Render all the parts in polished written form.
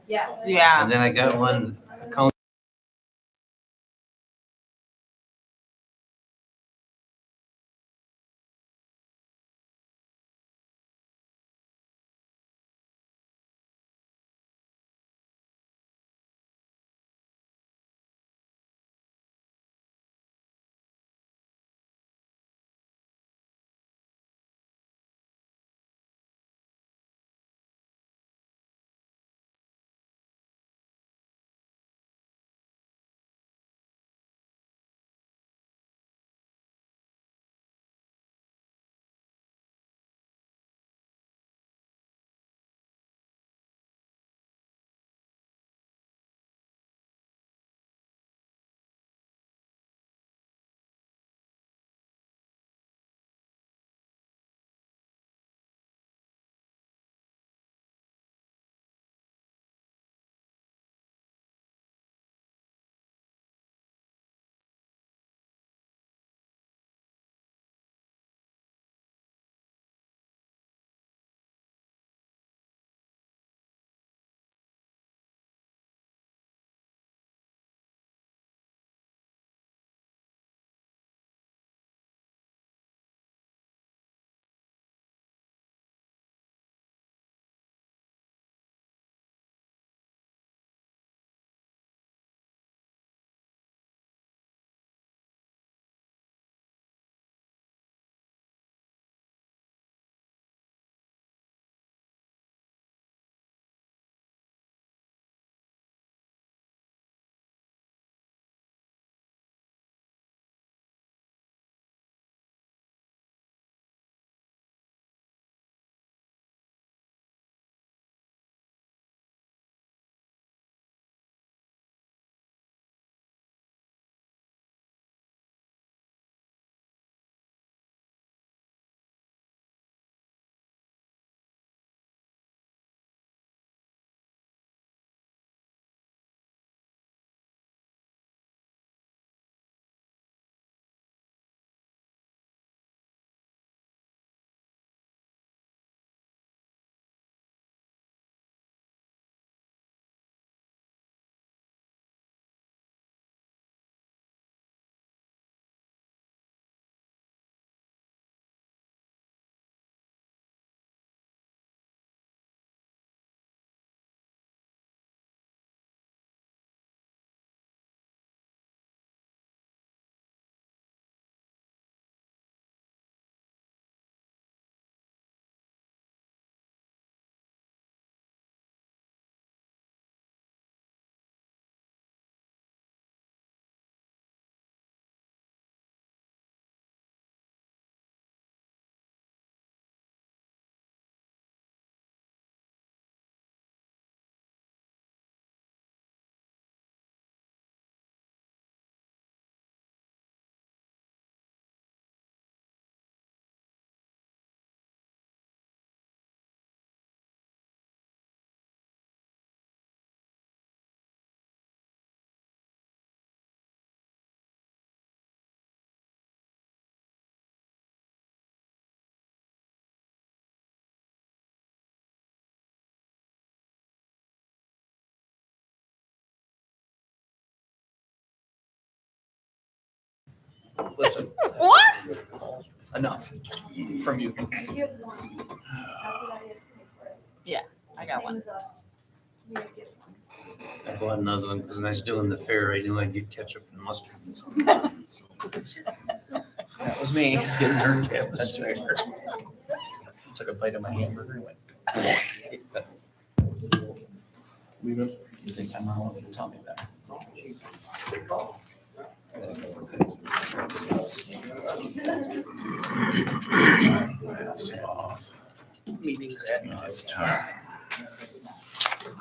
Yeah. And then I got one account. Listen, What? enough from you. I got one. I bought another one because when I was doing the fair, I knew I'd get ketchup and mustard. That was me. Didn't hurt to have a That's spare. right. Took a bite of my hamburger and went. You think I'm not allowed to tell me that? That's off. Meetings at. No, it's tough.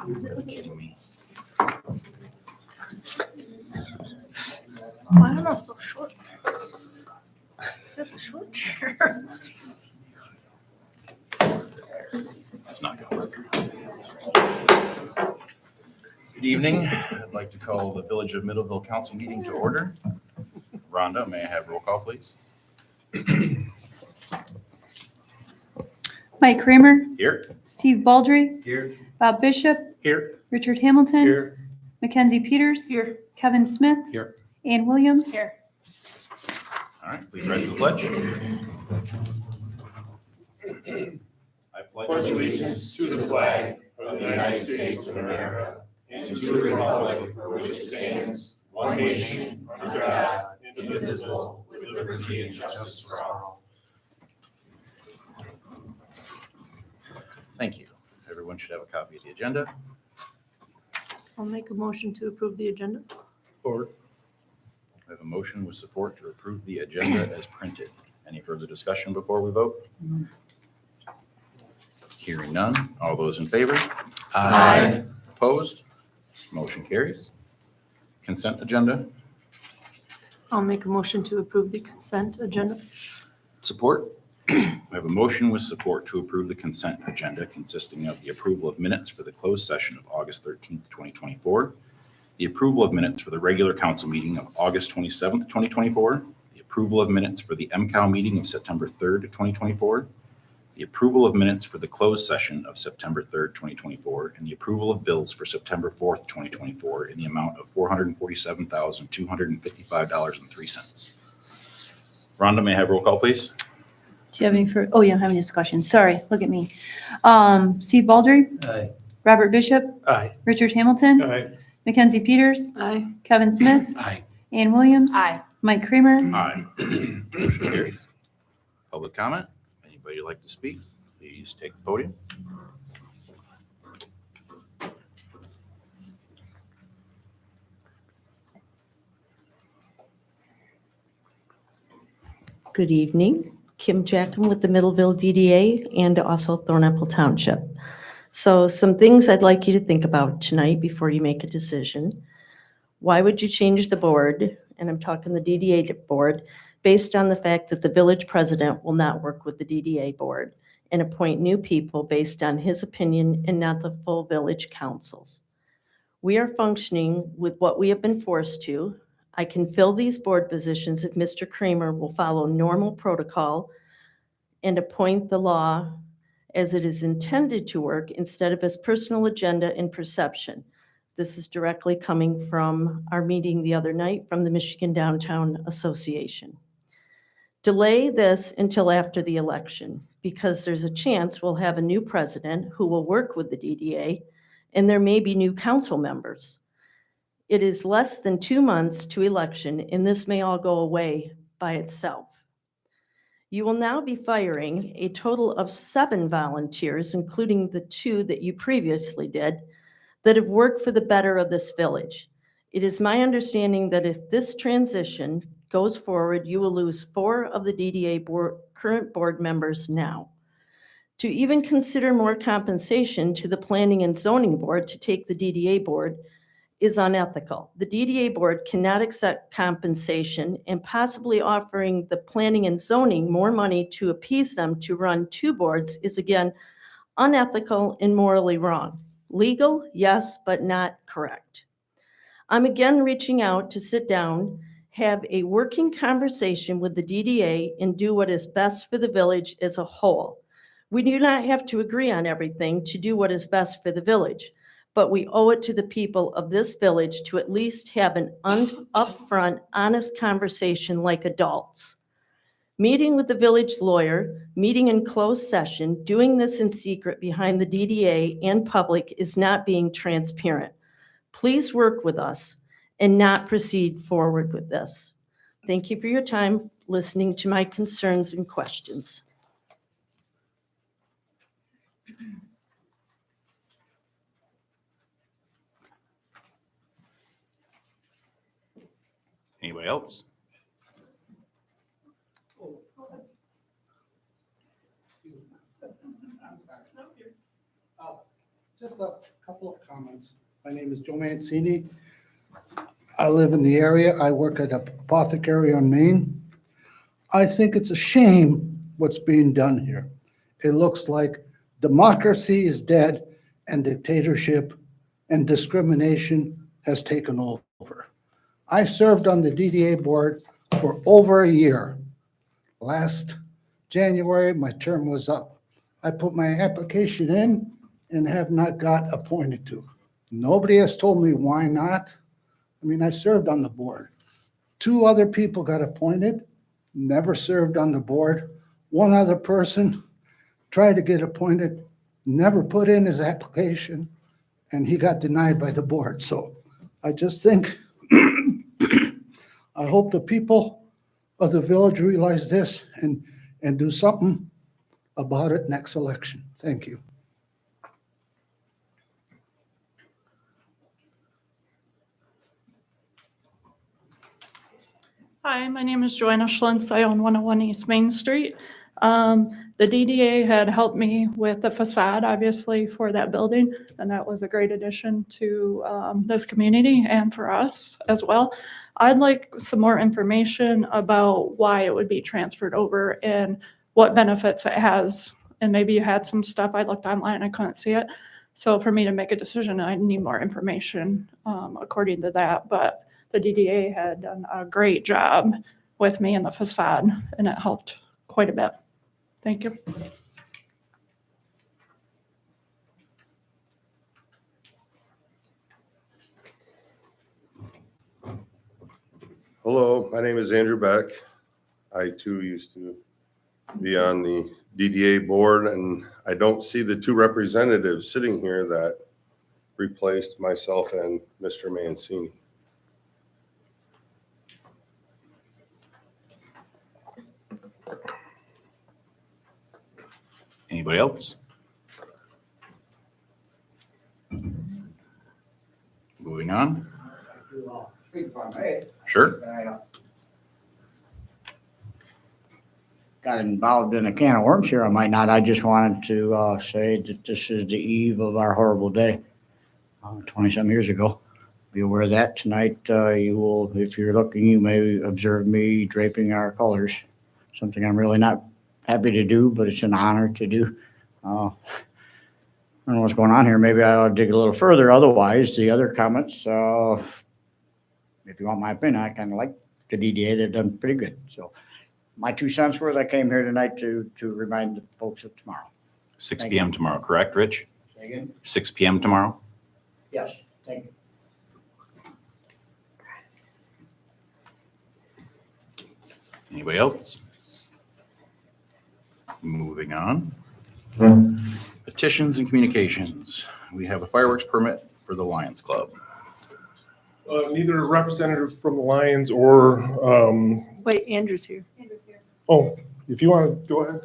You're really kidding me. Why am I so short? That's a short chair. It's not gonna work. Good evening. I'd like to call the Village of Middleville Council meeting to order. Rhonda, may I have roll call, please? Mike Kramer, Here. Steve Baldry, Here, Bob Bishop, Here. Richard Hamilton, Here. Mackenzie Peters, Here. Kevin Smith, Here. Ann Williams. Here. All right, please rise for the pledge. I pledge allegiance to the flag of the United States of America and to the republic for which it stands, one nation, under God, indivisible, with liberty and justice for all. Thank you. Everyone should have a copy of the agenda. I'll make a motion to approve the agenda. Or. I have a motion with support to approve the agenda as printed. Any further discussion before we vote? Hearing none. All those in favor? Aye. Opposed? Motion carries. Consent agenda. I'll make a motion to approve the consent agenda. Support. I have a motion with support to approve the consent agenda consisting of the approval of minutes for the closed session of August 13th, 2024, the approval of minutes for the regular council meeting of August 27th, 2024, the approval of minutes for the MCOW meeting of September 3rd, 2024, the approval of minutes for the closed session of September 3rd, 2024, and the approval of bills for September 4th, 2024 in the amount of $447,255.03. Rhonda, may I have roll call, please? Do you have any oh, you don't have any discussion. Sorry, look at me. Steve Baldry, Aye. Robert Bishop, Aye. Richard Hamilton, Aye. Mackenzie Peters, Aye. Kevin Smith, Aye. Ann Williams, Aye. Mike Kramer. Aye. Motion carries. Public comment. Anybody like to speak, please take the podium. Good evening. Kim Jackham with the Middleville DDA and also Thornapple Township. So some things I'd like you to think about tonight before you make a decision. Why would you change the board? And I'm talking the DDA board, based on the fact that the village president will not work with the DDA board and appoint new people based on his opinion and not the full village councils. We are functioning with what we have been forced to. I can fill these board positions if Mr. Kramer will follow normal protocol and appoint the law as it is intended to work instead of his personal agenda and perception. This is directly coming from our meeting the other night from the Michigan Downtown Association. Delay this until after the election because there's a chance we'll have a new president who will work with the DDA and there may be new council members. It is less than 2 months to election, and this may all go away by itself. You will now be firing a total of 7 volunteers, including the 2 that you previously did, that have worked for the better of this village. It is my understanding that if this transition goes forward, you will lose 4 of the DDA current board members now. To even consider more compensation to the Planning and Zoning Board to take the DDA board is unethical. The DDA board cannot accept compensation, and possibly offering the planning and zoning more money to appease them to run 2 boards is again unethical and morally wrong. Legal, yes, but not correct. I'm again reaching out to sit down, have a working conversation with the DDA, and do what is best for the village as a whole. We do not have to agree on everything to do what is best for the village, but we owe it to the people of this village to at least have an upfront, honest conversation like adults. Meeting with the village lawyer, meeting in closed session, doing this in secret behind the DDA and public is not being transparent. Please work with us and not proceed forward with this. Thank you for your time listening to my concerns and questions. Anybody else? Just a couple of comments. My name is Joe Mancini. I live in the area. I work at an apothecary on Main. I think it's a shame what's being done here. It looks like democracy is dead and dictatorship and discrimination has taken over. I served on the DDA board for over a year. Last January, my term was up. I put my application in and have not got appointed to. Nobody has told me why not. I mean, I served on the board. 2 other people got appointed, never served on the board. 1 other person tried to get appointed, never put in his application, and he got denied by the board. So I just think, I hope the people of the village realize this and do something about it next election. Thank you. Hi, my name is Joanna Schlentz. I own 101 East Main Street. The DDA had helped me with the facade, obviously, for that building, and that was a great addition to this community and for us as well. I'd like some more information about why it would be transferred over and what benefits it has. And maybe you had some stuff. I looked online, I couldn't see it. So for me to make a decision, I need more information according to that. But the DDA had done a great job with me in the facade, and it helped quite a bit. Thank you. Hello, my name is Andrew Beck. I too used to be on the DDA board, and I don't see the 2 representatives sitting here that replaced myself and Mr. Mancini. Anybody else? Moving on. Sure. Got involved in a can of worms here. I might not. I just wanted to say that this is the eve of our horrible day, 20-some years ago. Be aware of that tonight. You will, if you're looking, you may observe me draping our colors. Something I'm really not happy to do, but it's an honor to do. I don't know what's going on here. Maybe I'll dig a little further. Otherwise, the other comments, if you want my opinion, I kind of like the DDA. They've done pretty good. So my 2 cents worth, I came here tonight to remind the folks of tomorrow. 6 Thank PM tomorrow, correct, Rich? Say again? 6 PM tomorrow? Yes, thank you. Anybody else? Moving on. Petitions and communications. We have a fireworks permit for the Lions Club. Neither a representative from the Lions or, Wait, Andrew's here. oh, if you want to go ahead.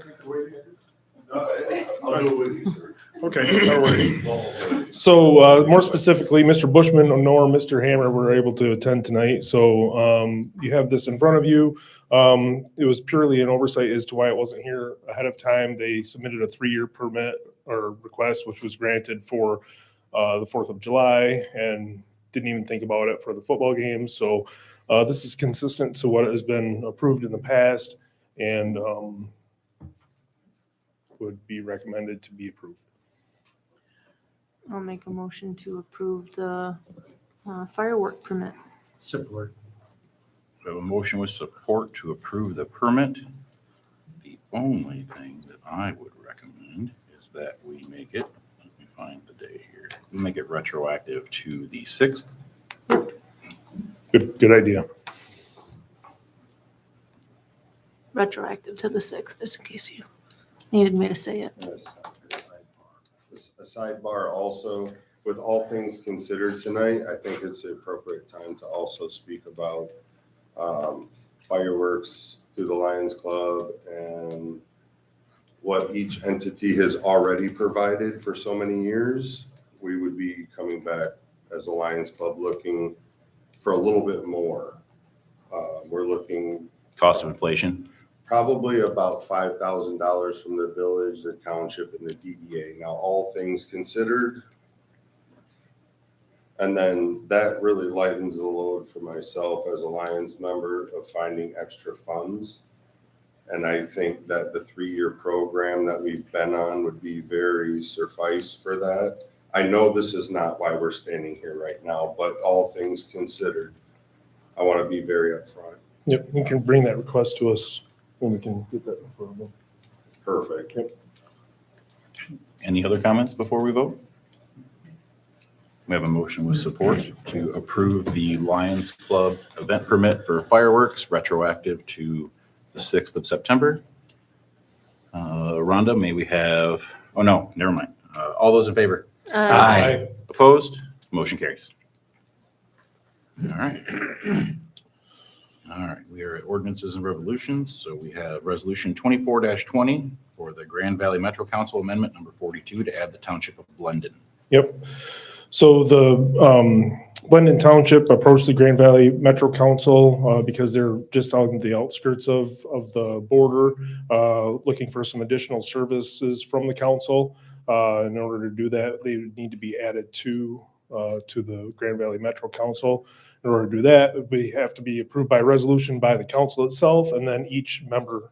I'll do it with you, sir. Okay, no worries. So more specifically, Mr. Bushman nor Mr. Hammer were able to attend tonight. So you have this in front of you. It was purely an oversight as to why it wasn't here ahead of time. They submitted a 3-year permit or request, which was granted for the 4th of July and didn't even think about it for the football game. So this is consistent to what has been approved in the past and would be recommended to be approved. I'll make a motion to approve the firework permit. Support. We have a motion with support to approve the permit. The only thing that I would recommend is that we make it, let me find the day here, we make it retroactive to the 6th. Good idea. Retroactive to the 6th, just in case you needed me to say it. A sidebar also, with all things considered tonight, I think it's the appropriate time to also speak about fireworks through the Lions Club and what each entity has already provided for so many years. We would be coming back as a Lions Club looking for a little bit more. We're looking Cost of inflation. probably about $5,000 from the village, the township, and the DDA. Now, all things considered. And then that really lightens the load for myself as a Lions member of finding extra funds. And I think that the 3-year program that we've been on would be very suffice for that. I know this is not why we're standing here right now, but all things considered, I want to be very upfront. Yep, you can bring that request to us when we can get that in front of them. Perfect. Yep. Any other comments before we vote? We have a motion with support to approve the Lions Club event permit for fireworks retroactive to the 6th of September. Rhonda, may we have, oh no, never mind. All those in favor? Aye. Opposed? Motion carries. All right. All right, we are at ordinances and revolutions. So we have resolution 24-20 for the Grand Valley Metro Council Amendment number 42 to add the township of Blendon. Yep. So the Blendon Township approached the Grand Valley Metro Council because they're just on the outskirts of the border, looking for some additional services from the council. In order to do that, they need to be added to the Grand Valley Metro Council. In order to do that, we have to be approved by resolution by the council itself and then each member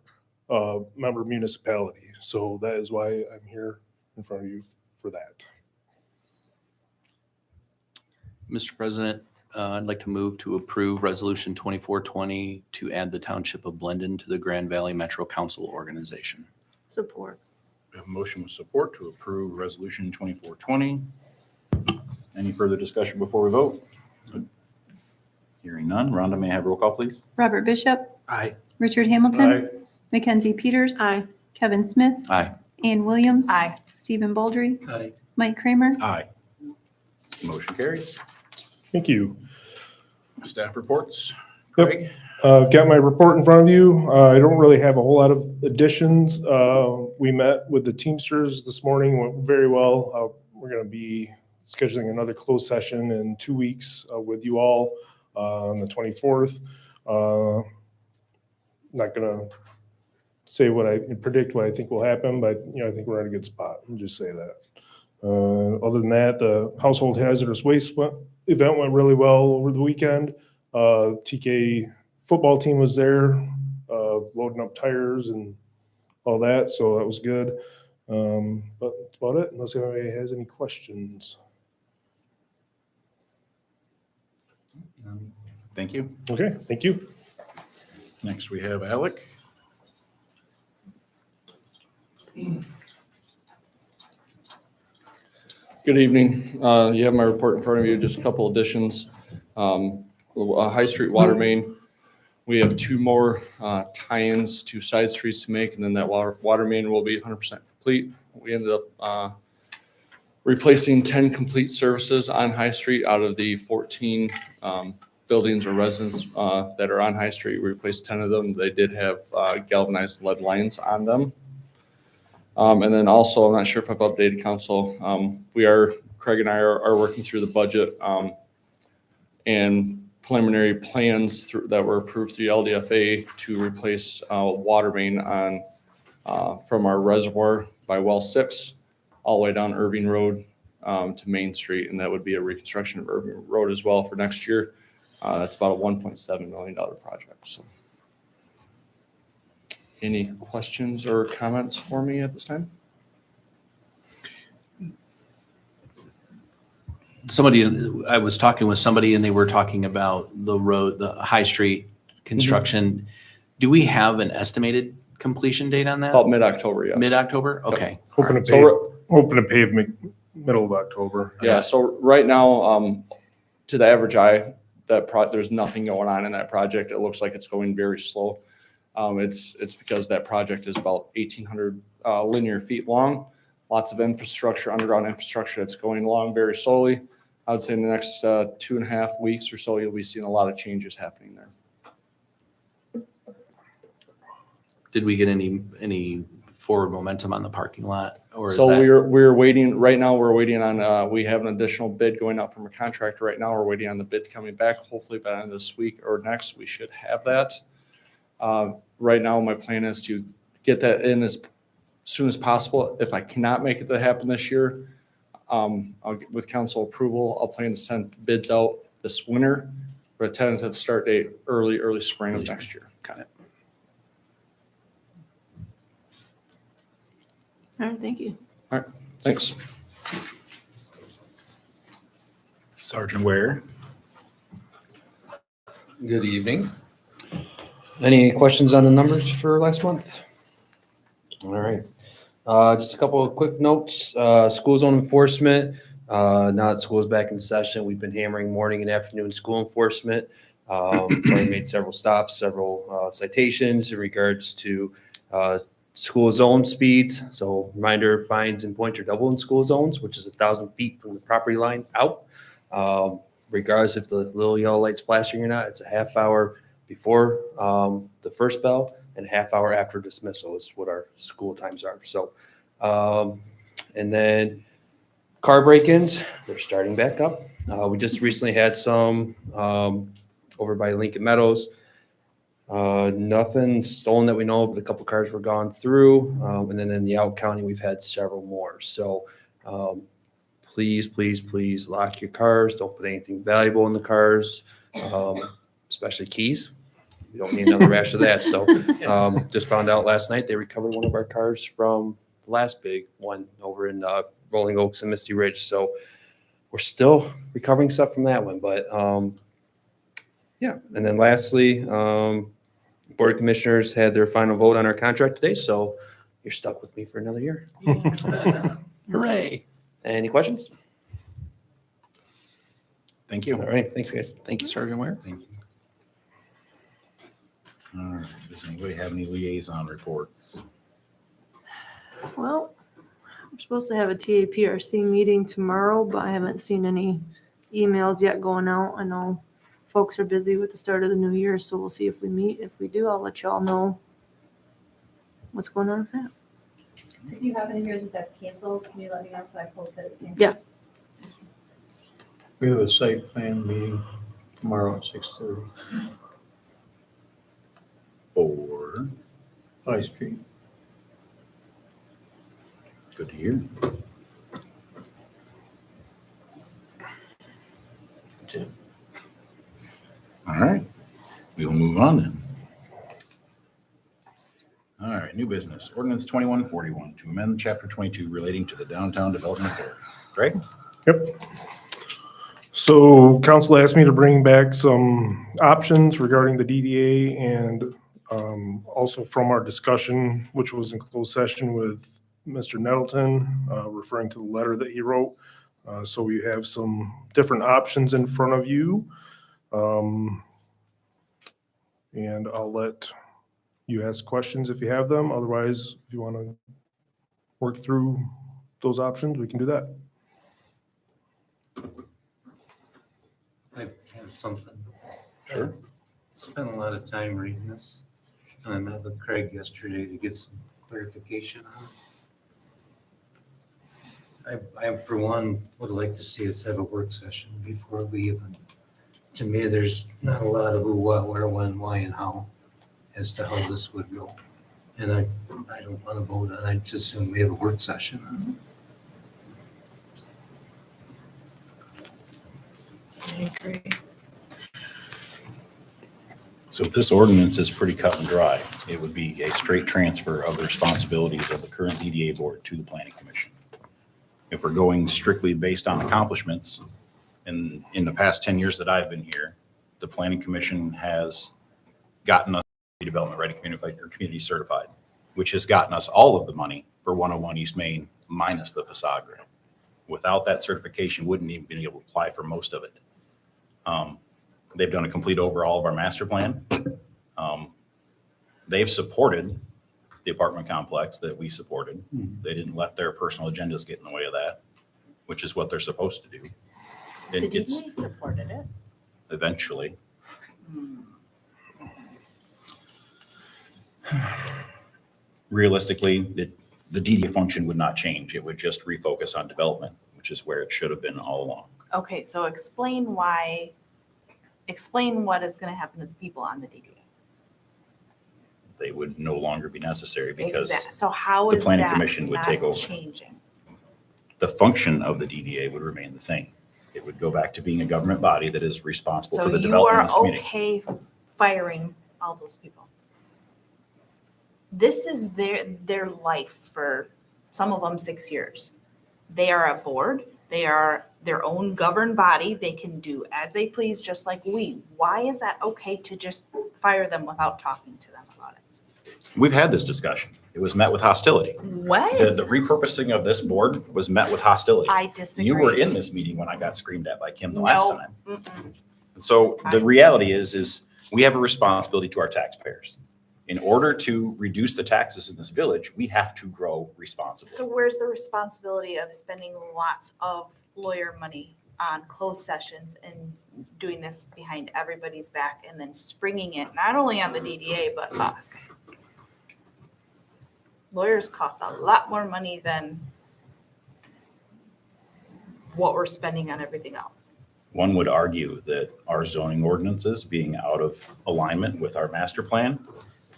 municipality. So that is why I'm here in front of you for that. Mr. President, I'd like to move to approve Resolution 2420 to add the Township of Blendon to the Grand Valley Metro Council organization. Support. We have a motion with support to approve resolution 2420. Any further discussion before we vote? Hearing none. Rhonda, may I have roll call, please? Robert Bishop, Aye. Richard Hamilton, Mackenzie Peters, Aye. Kevin Smith, Aye. Ann Williams, Aye. Stephen Baldry, Aye. Mike Kramer. Aye. Motion carries. Thank you. Staff reports. Yep. Craig? I've got my report in front of you. I don't really have a whole lot of additions. We met with the Teamsters this morning, went very well. We're going to be scheduling another closed session in 2 weeks with you all on the 24th. Not going to say predict what I think will happen, but I think we're in a good spot. I'll just say that. Other than that, the household hazardous waste event went really well over the weekend. TK football team was there, loading up tires and all that, so that was good. But that's about it, unless anybody has any questions. Thank you. Okay, thank you. Next, we have Alec. Good evening. You have my report in front of you, just a couple additions. High Street water main, we have 2 more tie-ins to side streets to make, and then that water main will be 100% complete. We ended up replacing 10 complete services on High Street out of the 14 buildings or residents that are on High Street. We replaced 10 of them. They did have galvanized lead lines on them. And then also, I'm not sure if I've updated council. Craig and I are working through the budget and preliminary plans that were approved through LDFA to replace water main on from our reservoir by well 6 all the way down Irving Road to Main Street, and that would be a reconstruction of Irving Road as well for next year. That's about a $1.7 million project. So, any questions or comments for me at this time? I was talking with somebody and they were talking about the road, the High Street construction. Do we have an estimated completion date on that? About mid-October, yes. Mid-October? Okay. Hoping to pave middle of October. Yeah, so right now, to the average eye, there's nothing going on in that project. It looks like it's going very slow. It's because that project is about 1,800 linear feet long. Lots of infrastructure, underground infrastructure that's going along very slowly. I would say in the next 2.5 weeks or so, you'll be seeing a lot of changes happening there. Did we get any forward momentum on the parking lot? Or is So that- we're waiting, right now, we're waiting on, we have an additional bid going out from a contractor right now. We're waiting on the bid coming back. Hopefully by the end of this week or next, we should have that. Right now, my plan is to get that in as soon as possible. If I cannot make it to happen this year, with council approval, I'll plan to send bids out this winter for a tentative start date early spring of next year. Got it. All right, thank you. Thanks. Sergeant Ware. Good evening. Any questions on the numbers for last month? All right. Just a couple of quick notes. School zone enforcement. Now that school's back in session, we've been hammering morning and afternoon school enforcement. Already made several stops, several citations in regards to school zone speeds. So reminder, fines and points are double in school zones, which is 1,000 feet from the property line out. Regardless if the little yellow light's flashing or not, it's a half hour before the first bell and a half hour after dismissal is what our school times are. So, and then car break-ins, they're starting back up. We just recently had some over by Lincoln Meadows. Nothing stolen that we know of, but a couple cars were gone through. And then in the out county, we've had several more. So please, please, please lock your cars. Don't put anything valuable in the cars, especially keys. We don't need another rash of that. So just found out last night they recovered one of our cars from the last big one over in Rolling Oaks and Misty Ridge. So we're still recovering stuff from that one. But yeah. And then lastly, Board of Commissioners had their final vote on our contract today. So you're stuck with me for another year. Hooray. Any questions? Thank you. All right. Thanks, guys. Thank you, Sergeant Ware. Thank you. All right, does anybody have any liaison reports? Well, I'm supposed to have a TAPRC meeting tomorrow, but I haven't seen any emails yet going out. I know folks are busy with the start of the new year, so we'll see if we meet. If we do, I'll let y'all know what's going on with that. If you happen to hear that that's canceled, can you let me know so I post that it's canceled? Yeah. We have a site plan meeting tomorrow at 6:30, For, High Street. good to hear. All right, we will move on then. All right, new business, ordinance 2141 to amend chapter 22 relating to the downtown development authority. Greg? Yep. So council asked me to bring back some options regarding the DDA and also from our discussion, which was in closed session with Mr. Nettleton, referring to the letter that he wrote. So we have some different options in front of you. And I'll let you ask questions if you have them. Otherwise, if you want to work through those options, we can do that. I have something. Sure. Spent a lot of time reading this, and I met with Craig yesterday to get some clarification on it. I, for one, would like to see us have a work session before we even, to me, there's not a lot of who, what, where, when, why, and how as to how this would go. And I don't want to vote on it. I just assume we have a work session on it. I agree. So this ordinance is pretty cut and dry. It would be a straight transfer of the responsibilities of the current DDA board to the planning commission. If we're going strictly based on accomplishments, in the past 10 years that I've been here, the planning commission has gotten us development ready community certified, which has gotten us all of the money for 101 East Main minus the facade grant. Without that certification, wouldn't even been able to apply for most of it. They've done a complete overhaul of our master plan. They've supported the apartment complex that we supported. They didn't let their personal agendas get in the way of that, which is what they're supposed to do. The DDA supported it. Eventually. Realistically, the DDA function would not change. It would just refocus on development, which is where it should have been all along. Okay, so explain what is going to happen to the people on the DDA. They would no longer be necessary because So how the is planning that commission would not take over. changing? The function of the DDA would remain the same. It would go back to being a government body that is responsible So for the you development are of this community. okay firing all those people? This is their life for some of them 6 years. They are a board. They are their own governed body. They can do as they please, just like we. Why is that okay to just fire them without talking to them about it? We've had this discussion. It was met with hostility. What? The repurposing of this board was met with hostility. I disagree. You were in this meeting when I got screamed at by Kim the last No. time. Mm-mm. So the reality is we have a responsibility to our taxpayers. In order to reduce the taxes in this village, we have to grow responsibly. So where's the responsibility of spending lots of lawyer money on closed sessions and doing this behind everybody's back and then springing it not only on the DDA, but us? Lawyers cost a lot more money than what we're spending on everything else. One would argue that our zoning ordinances being out of alignment with our master plan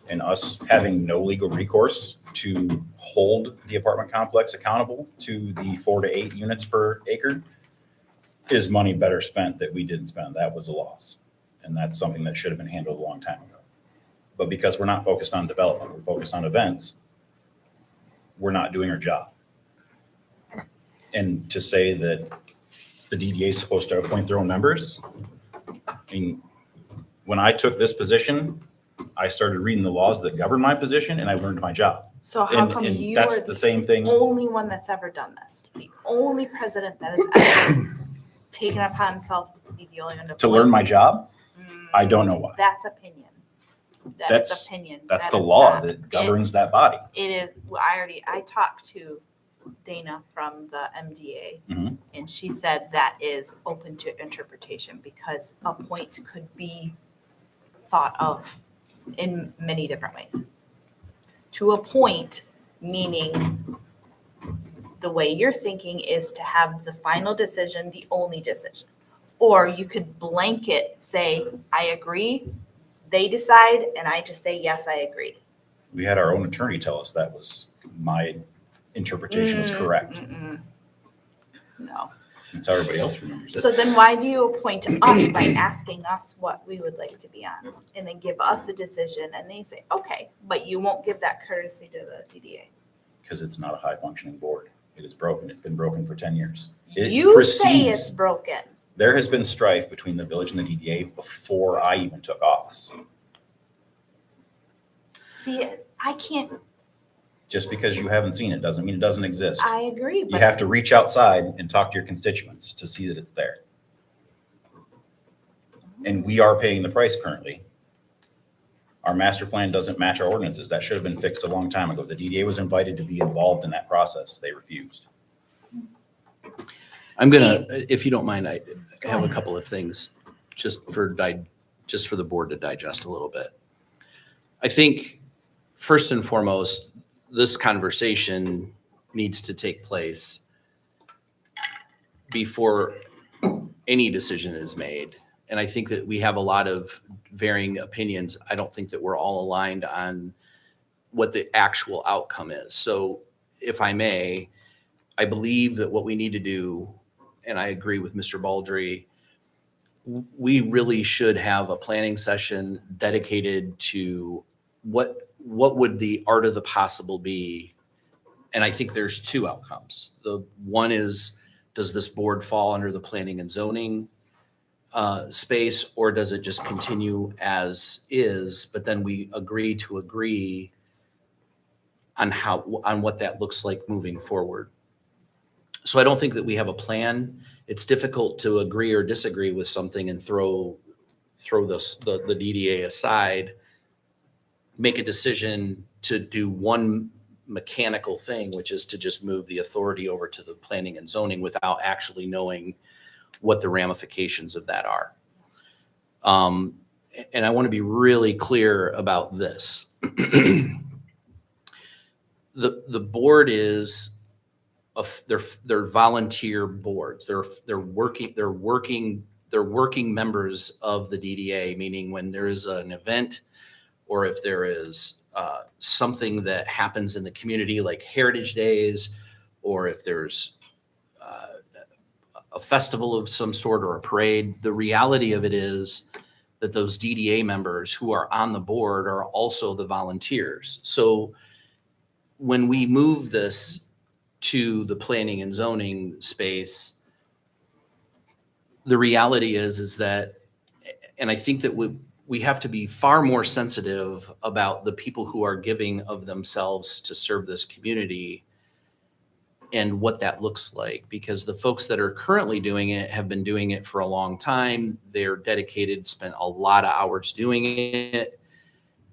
and us having no legal recourse to hold the apartment complex accountable to the 4 to 8 units per acre is money better spent that we didn't spend. That was a loss. And that's something that should have been handled a long time ago. But because we're not focused on development, we're focused on events, we're not doing our job. And to say that the DDA is supposed to appoint their own members, I mean, when I took this position, I started reading the laws that govern my position and I learned my job. So how come And you that's are the the same thing. only one that's ever done this? The only president that has ever taken upon himself to be the only one To learn my job, I don't know why. That's opinion. That's That's- opinion. That's That the is law not- that governs that body. It is, well, I talked to Dana from the MDA, Mhm. and she said that is open to interpretation because a point could be thought of in many different ways. To a point, meaning the way you're thinking is to have the final decision, the only decision. Or you could blanket say, I agree, they decide, and I just say, yes, I agree. We had our own attorney tell us that was my interpretation was correct. No. That's how everybody else remembers it. So then why do you appoint us by asking us what we would like to be on? And then give us a decision and they say, okay, but you won't give that courtesy to the DDA? Because it's not a high functioning board. It is broken. It's been broken for 10 years. It You say precedes- it's broken. There has been strife between the village and the DDA before I even took office. See, I can't, Just because you haven't seen it doesn't mean it doesn't exist. I agree, You but have to reach outside and talk to your constituents to see that it's there. And we are paying the price currently. Our master plan doesn't match our ordinances. That should have been fixed a long time ago. The DDA was invited to be involved in that process. They refused. I'm gonna, if you don't mind, I have a couple of things just for the board to digest a little bit. I think first and foremost, this conversation needs to take place before any decision is made. And I think that we have a lot of varying opinions. I don't think that we're all aligned on what the actual outcome is. So if I may, I believe that what we need to do, and I agree with Mr. Baldry, we really should have a planning session dedicated to what would the art of the possible be. And I think there's two outcomes. The one is, does this board fall under the planning and zoning space, or does it just continue as is, but then we agree on what that looks like moving forward. So I don't think that we have a plan. It's difficult to agree or disagree with something and throw the DDA aside, make a decision to do one mechanical thing, which is to just move the authority over to the planning and zoning without actually knowing what the ramifications of that are. And I want to be really clear about this. The board is they're volunteer boards. They're working members of the DDA, meaning when there is an event or if there is something that happens in the community like Heritage Days, or if there's a festival of some sort or a parade, the reality of it is that those DDA members who are on the board are also the volunteers. So when we move this to the planning and zoning space, the reality is that, and I think that we have to be far more sensitive about the people who are giving of themselves to serve this community and what that looks like, because the folks that are currently doing it have been doing it for a long time. They're dedicated, spent a lot of hours doing it.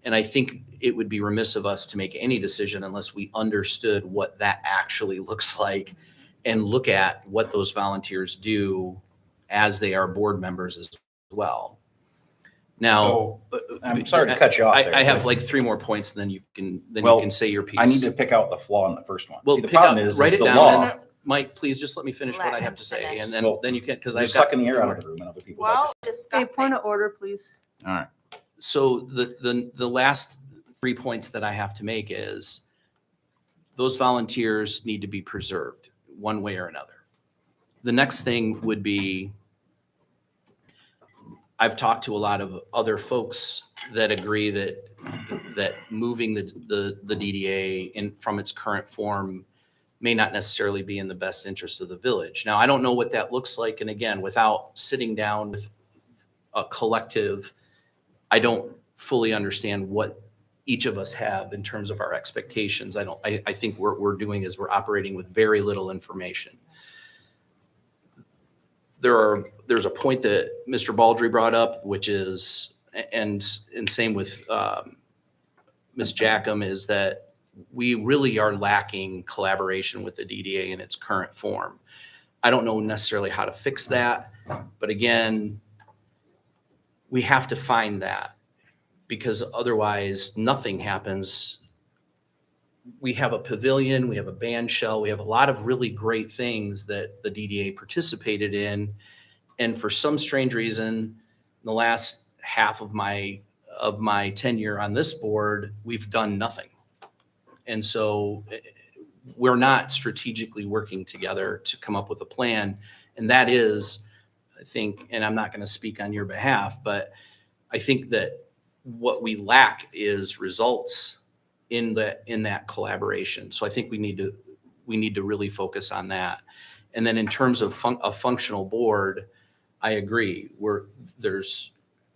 And I think it would be remiss of us to make any decision unless we understood what that actually looks like and look at what those volunteers do as they are board members as well. Now, I'm sorry to cut you off there. I have but like 3 more points, and then you can Well, say your piece. I need to pick out the flaw in the first one. Well, See, the pick out- problem is write it the down. law. No, no, Mike, please just let me finish what Let I him have to say, finish. and then Well, you can, because You're I've got. sucking the air out of the room and other people like Well, to. Hey, discussing. point of order, please. All right. So the last 3 points that I have to make is those volunteers need to be preserved one way or another. The next thing would be, I've talked to a lot of other folks that agree that moving the DDA from its current form may not necessarily be in the best interest of the village. Now, I don't know what that looks like. And again, without sitting down with a collective, I don't fully understand what each of us have in terms of our expectations. I think what we're doing is we're operating with very little information. There's a point that Mr. Baldry brought up, which is, and same with Ms. Jackham, is that we really are lacking collaboration with the DDA in its current form. I don't know necessarily how to fix that, but again, we have to find that, because otherwise nothing happens. We have a pavilion, we have a band shell, we have a lot of really great things that the DDA participated in. And for some strange reason, the last half of my tenure on this board, we've done nothing. And so we're not strategically working together to come up with a plan. And that is, I think, and I'm not going to speak on your behalf, but I think that what we lack is results in that collaboration. So I think we need to really focus on that. And then in terms of a functional board, I agree. There's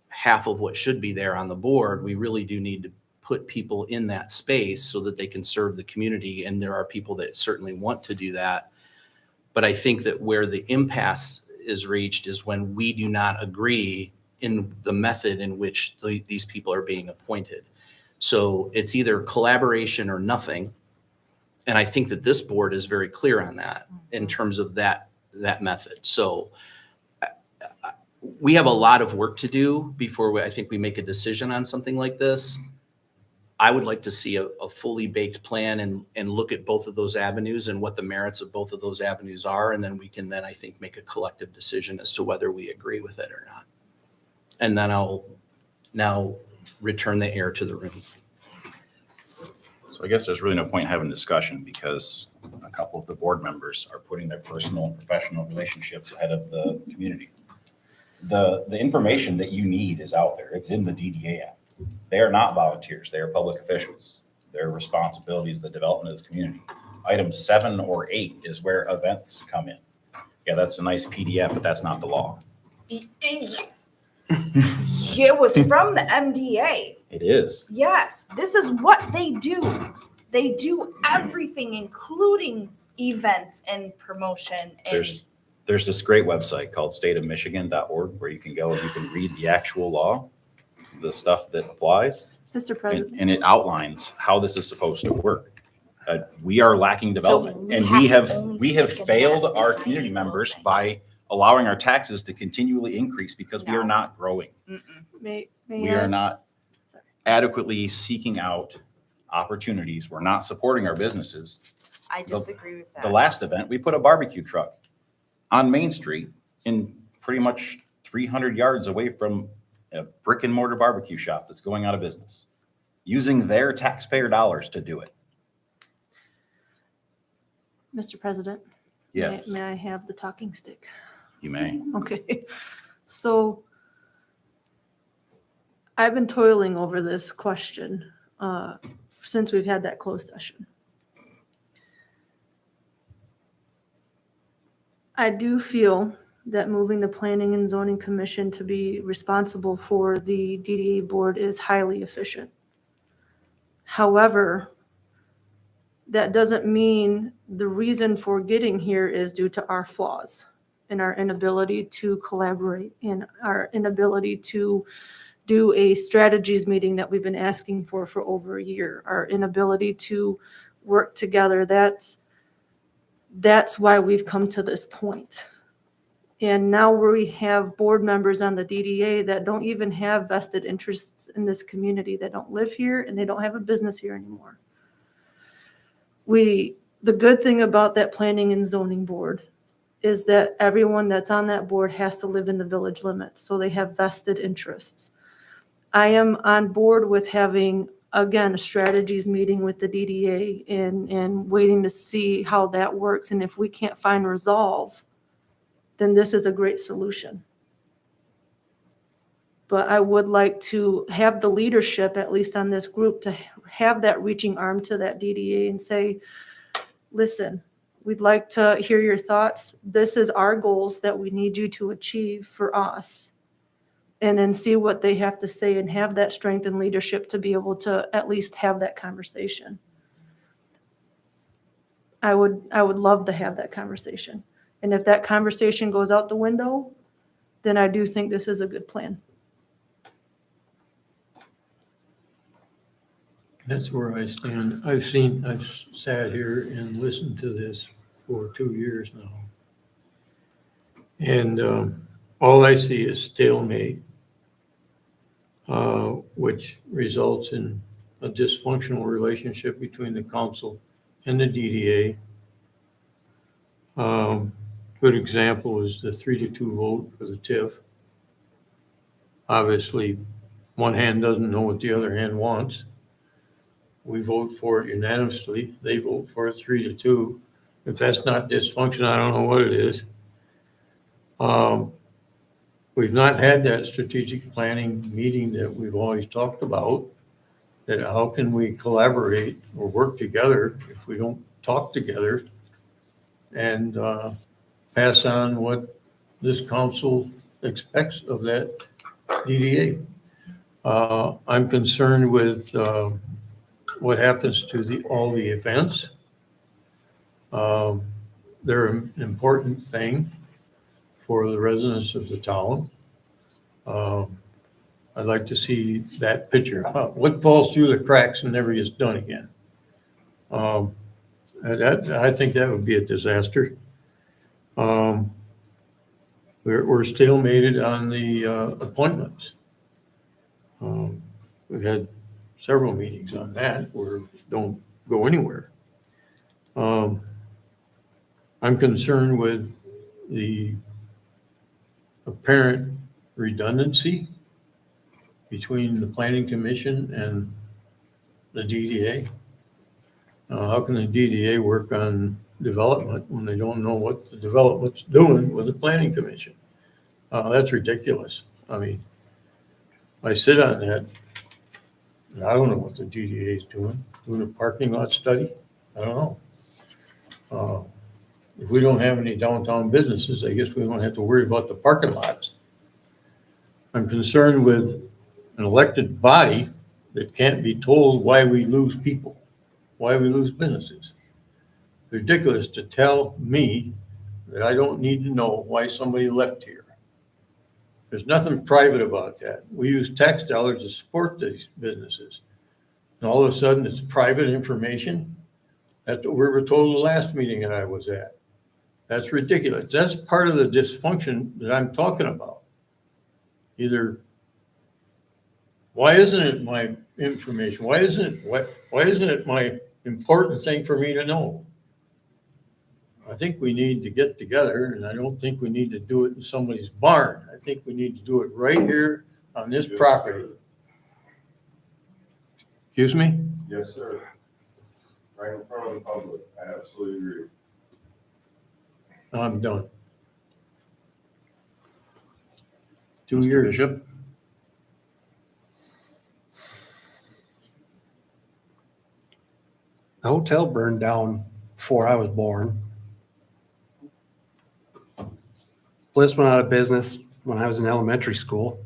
half of what should be there on the board. We really do need to put people in that space so that they can serve the community. And there are people that certainly want to do that. But I think that where the impasse is reached is when we do not agree in the method in which these people are being appointed. So it's either collaboration or nothing. And I think that this board is very clear on that in terms of that method. So we have a lot of work to do before I think we make a decision on something like this. I would like to see a fully baked plan and look at both of those avenues and what the merits of both of those avenues are. And then we can I think, make a collective decision as to whether we agree with it or not. And then I'll now return the air to the room. So I guess there's really no point in having a discussion because a couple of the board members are putting their personal and professional relationships ahead of the community. The information that you need is out there. It's in the DDA app. They are not volunteers. They are public officials. Their responsibility is the development of this community. Item 7 or 8 is where events come in. Yeah, that's a nice PDF, but that's not the law. It was from the MDA. It is. Yes, this is what they do. They do everything, including events and promotion. And There's this great website called stateofmichigan.org where you can go and you can read the actual law, the stuff that applies, Mr. President. and it outlines how this is supposed to work. We are lacking development, we and have to only we have stick in failed that our tiny community members little thing. by allowing our taxes to continually increase because we are No. not growing. May We I- are not adequately seeking out opportunities. We're not supporting our businesses. I disagree with that. The last event, we put a barbecue truck on Main Street in pretty much 300 yards away from a brick and mortar barbecue shop that's going out of business, using their taxpayer dollars to do it. Mr. President? Yes, May I have the talking stick? you may. Okay, so I've been toiling over this question since we've had that closed session. I do feel that moving the Planning and Zoning Commission to be responsible for the DDA board is highly efficient. However, that doesn't mean the reason for getting here is due to our flaws and our inability to collaborate and our inability to do a strategies meeting that we've been asking for over a year, our inability to work together. That's why we've come to this point. And now we have board members on the DDA that don't even have vested interests in this community, that don't live here and they don't have a business here anymore. The good thing about that planning and zoning board is that everyone that's on that board has to live in the village limits, so they have vested interests. I am on board with having, again, a strategies meeting with the DDA and waiting to see how that works. And if we can't find resolve, then this is a great solution. But I would like to have the leadership, at least on this group, to have that reaching arm to that DDA and say, listen, we'd like to hear your thoughts. This is our goals that we need you to achieve for us. And then see what they have to say and have that strength and leadership to be able to at least have that conversation. I would love to have that conversation. And if that conversation goes out the window, then I do think this is a good plan. That's where I stand. I've sat here and listened to this for 2 years now. And all I see is stalemate, which results in a dysfunctional relationship between the council and the DDA. Good example is the 3-2 vote for the TIF. Obviously, one hand doesn't know what the other hand wants. We vote for it unanimously. They vote for it 3-2. If that's not dysfunction, I don't know what it is. We've not had that strategic planning meeting that we've always talked about, that how can we collaborate or work together if we don't talk together and pass on what this council expects of that DDA. I'm concerned with what happens to all the events. They're an important thing for the residents of the town. I'd like to see that picture. What falls through the cracks and never gets done again? I think that would be a disaster. We're stalemated on the appointments. We've had several meetings on that where don't go anywhere. I'm concerned with the apparent redundancy between the Planning Commission and the DDA. How can the DDA work on development when they don't know what the development's doing with the Planning Commission? That's ridiculous. I mean, I sit on that, and I don't know what the DDA is doing a parking lot study? I don't know. If we don't have any downtown businesses, I guess we don't have to worry about the parking lots. I'm concerned with an elected body that can't be told why we lose people, why we lose businesses. It's ridiculous to tell me that I don't need to know why somebody left here. There's nothing private about that. We use tax dollars to support these businesses. And all of a sudden it's private information. That's what we were told the last meeting that I was at. That's ridiculous. That's part of the dysfunction that I'm talking about. Either, why isn't it my information? Why isn't it my important thing for me to know? I think we need to get together, and I don't think we need to do it in somebody's barn. I think we need to do it right here on this property. Excuse me? Yes, sir. Right in front of the public. I absolutely agree. I'm done. 2 Mr. years. Bishop? The hotel burned down before I was born. Bliss went out of business when I was in elementary school.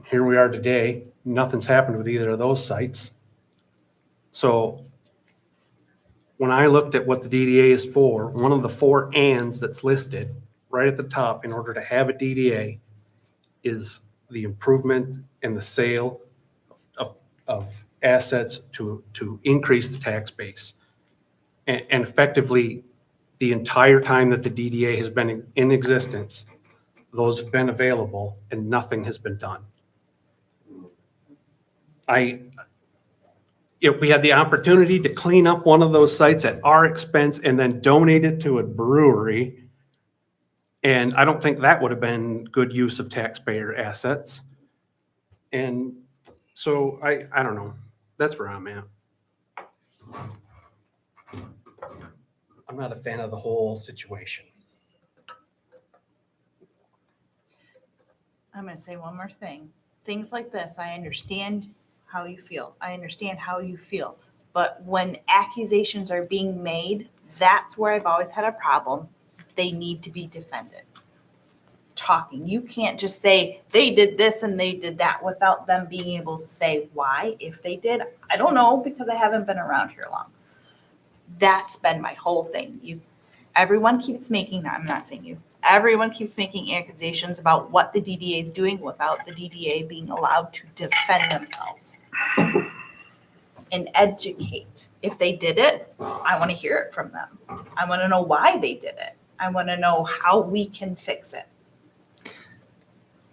Here we are today. Nothing's happened with either of those sites. So when I looked at what the DDA is for, one of the 4 ands that's listed right at the top in order to have a DDA is the improvement and the sale of assets to increase the tax base. And effectively, the entire time that the DDA has been in existence, those have been available and nothing has been done. If we had the opportunity to clean up one of those sites at our expense and then donate it to a brewery, and I don't think that would have been good use of taxpayer assets. And so I don't know. That's where I'm at. I'm not a fan of the whole situation. I'm going to say one more thing. Things like this, I understand how you feel. I understand how you feel. But when accusations are being made, that's where I've always had a problem. They need to be defended. Talking. You can't just say they did this and they did that without them being able to say why. If they did, I don't know because I haven't been around here long. That's been my whole thing. Everyone keeps making, I'm not saying you, everyone keeps making accusations about what the DDA is doing without the DDA being allowed to defend themselves and educate. If they did it, I want to hear it from them. I want to know why they did it. I want to know how we can fix it.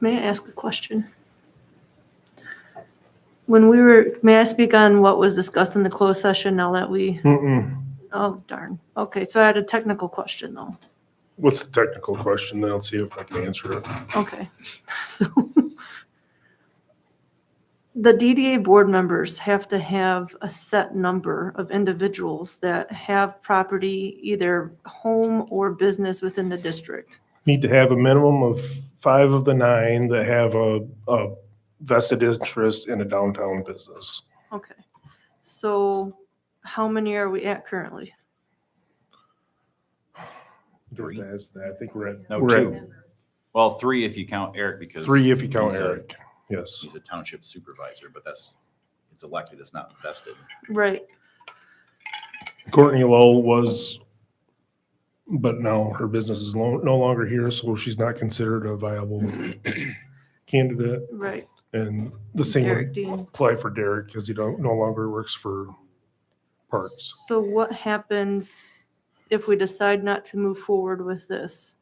May I ask a question? May I speak on what was discussed in the closed session now that oh, darn. Okay, so I had a technical question though. What's the technical question? Then I'll see if I can answer it. Okay, so the DDA board members have to have a set number of individuals that have property, either home or business within the district. Need to have a minimum of 5 of the 9 that have a vested interest in a downtown business. Okay, so how many are we at currently? I think we're at, No, we're 2. Well, 3 if you count Eric, because 3 if you count he's a- Eric. Yes. He's a township supervisor, but it's elected, it's not vested. Right, Courtney Lowell was, but now her business is no longer here, so she's not considered a viable candidate. right. And the same Derek would Dean. apply for Derek because he no longer works for Parks. So what happens if we decide not to move forward with this?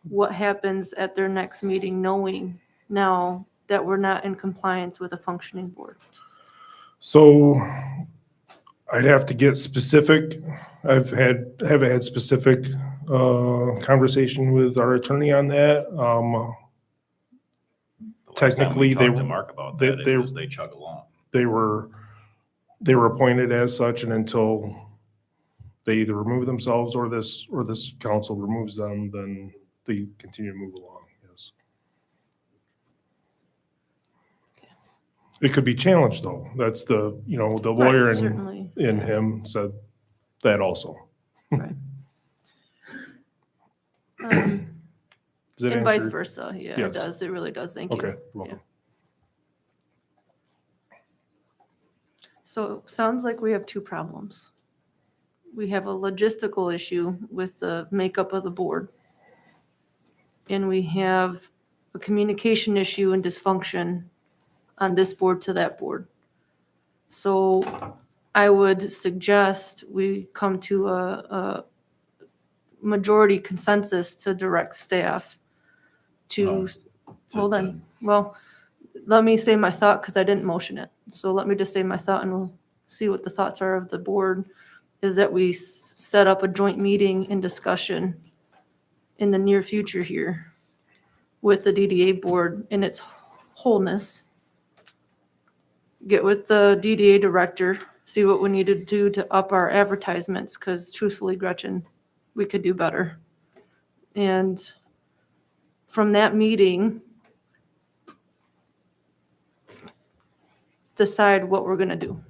What happens at their next meeting, knowing now that we're not in compliance with a functioning board? So I'd have to get specific. Haven't had specific conversation with our attorney on that. The last time we Technically, talked to Mark about that, it was they chug along. They were appointed as such, and until they either remove themselves or this council removes them, then they continue to move along. Yes. It could be challenged though. That's the lawyer Right, in certainly. him said that also. Right. Does that And vice answer- versa, yeah, it Yes. does, it really does, thank you. Okay. Welcome. So it sounds like we have 2 problems. We have a logistical issue with the makeup of the board. And we have a communication issue and dysfunction on this board to that board. So I would suggest we come to a majority consensus to direct staff to, hold on, well, let me say my thought because I didn't motion it. So let me just say my thought and we'll see what the thoughts are of the board, is that we set up a joint meeting and discussion in the near future here with the DDA board in its wholeness. Get with the DDA director, see what we need to do to up our advertisements, because truthfully, Gretchen, we could do better. And from that meeting, decide what we're gonna do.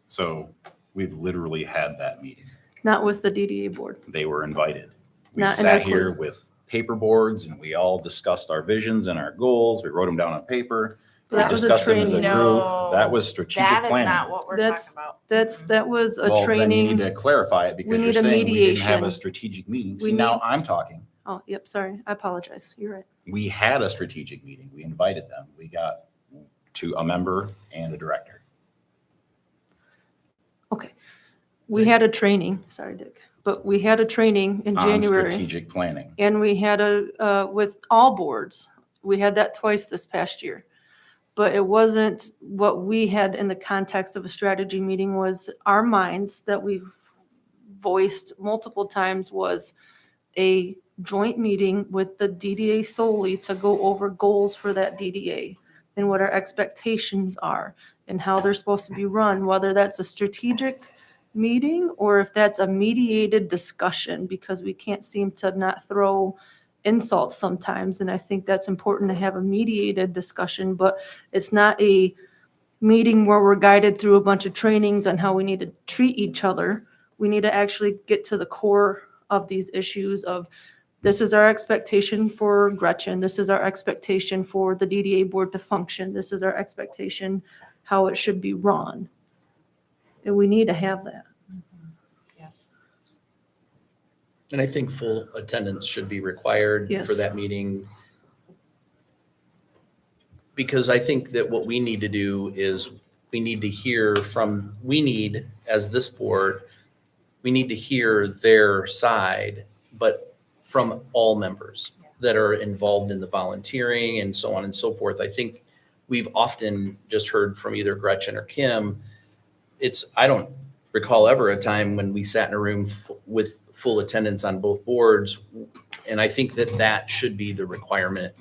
So we've literally had that meeting. Not with the DDA board. They were invited. We Not sat included. here with paper boards and we all discussed our visions and our goals. We wrote them down on paper. We That was a discussed them as a training. group. No, That was strategic That is planning. not what we're talking That's, about. that was a Well, then you need training. to clarify it We because you're need a saying we didn't have mediation. a strategic meeting. We See, now need- I'm talking. Oh, yep, sorry. I apologize. You're right. We had a strategic meeting. We invited them. We got to a member and a director. Okay. We had a training, sorry, Dick, but we had a training in On January. strategic planning. And we had with all boards, we had that twice this past year. But it wasn't what we had in the context of a strategy meeting was our minds that we've voiced multiple times was a joint meeting with the DDA solely to go over goals for that DDA and what our expectations are and how they're supposed to be run, whether that's a strategic meeting or if that's a mediated discussion, because we can't seem to not throw insults sometimes. And I think that's important to have a mediated discussion, but it's not a meeting where we're guided through a bunch of trainings on how we need to treat each other. We need to actually get to the core of these issues of this is our expectation for Gretchen. This is our expectation for the DDA board to function. This is our expectation how it should be run. And we need to have that. Yes. And I think full attendance should be required for Yes. that meeting. Because I think that what we need to do is we need to hear from, as this board, we need to hear their side, but from all members that are involved in the volunteering and so on and so forth. I think we've often just heard from either Gretchen or Kim. I don't recall ever a time when we sat in a room with full attendance on both boards. And I think that that should be the requirement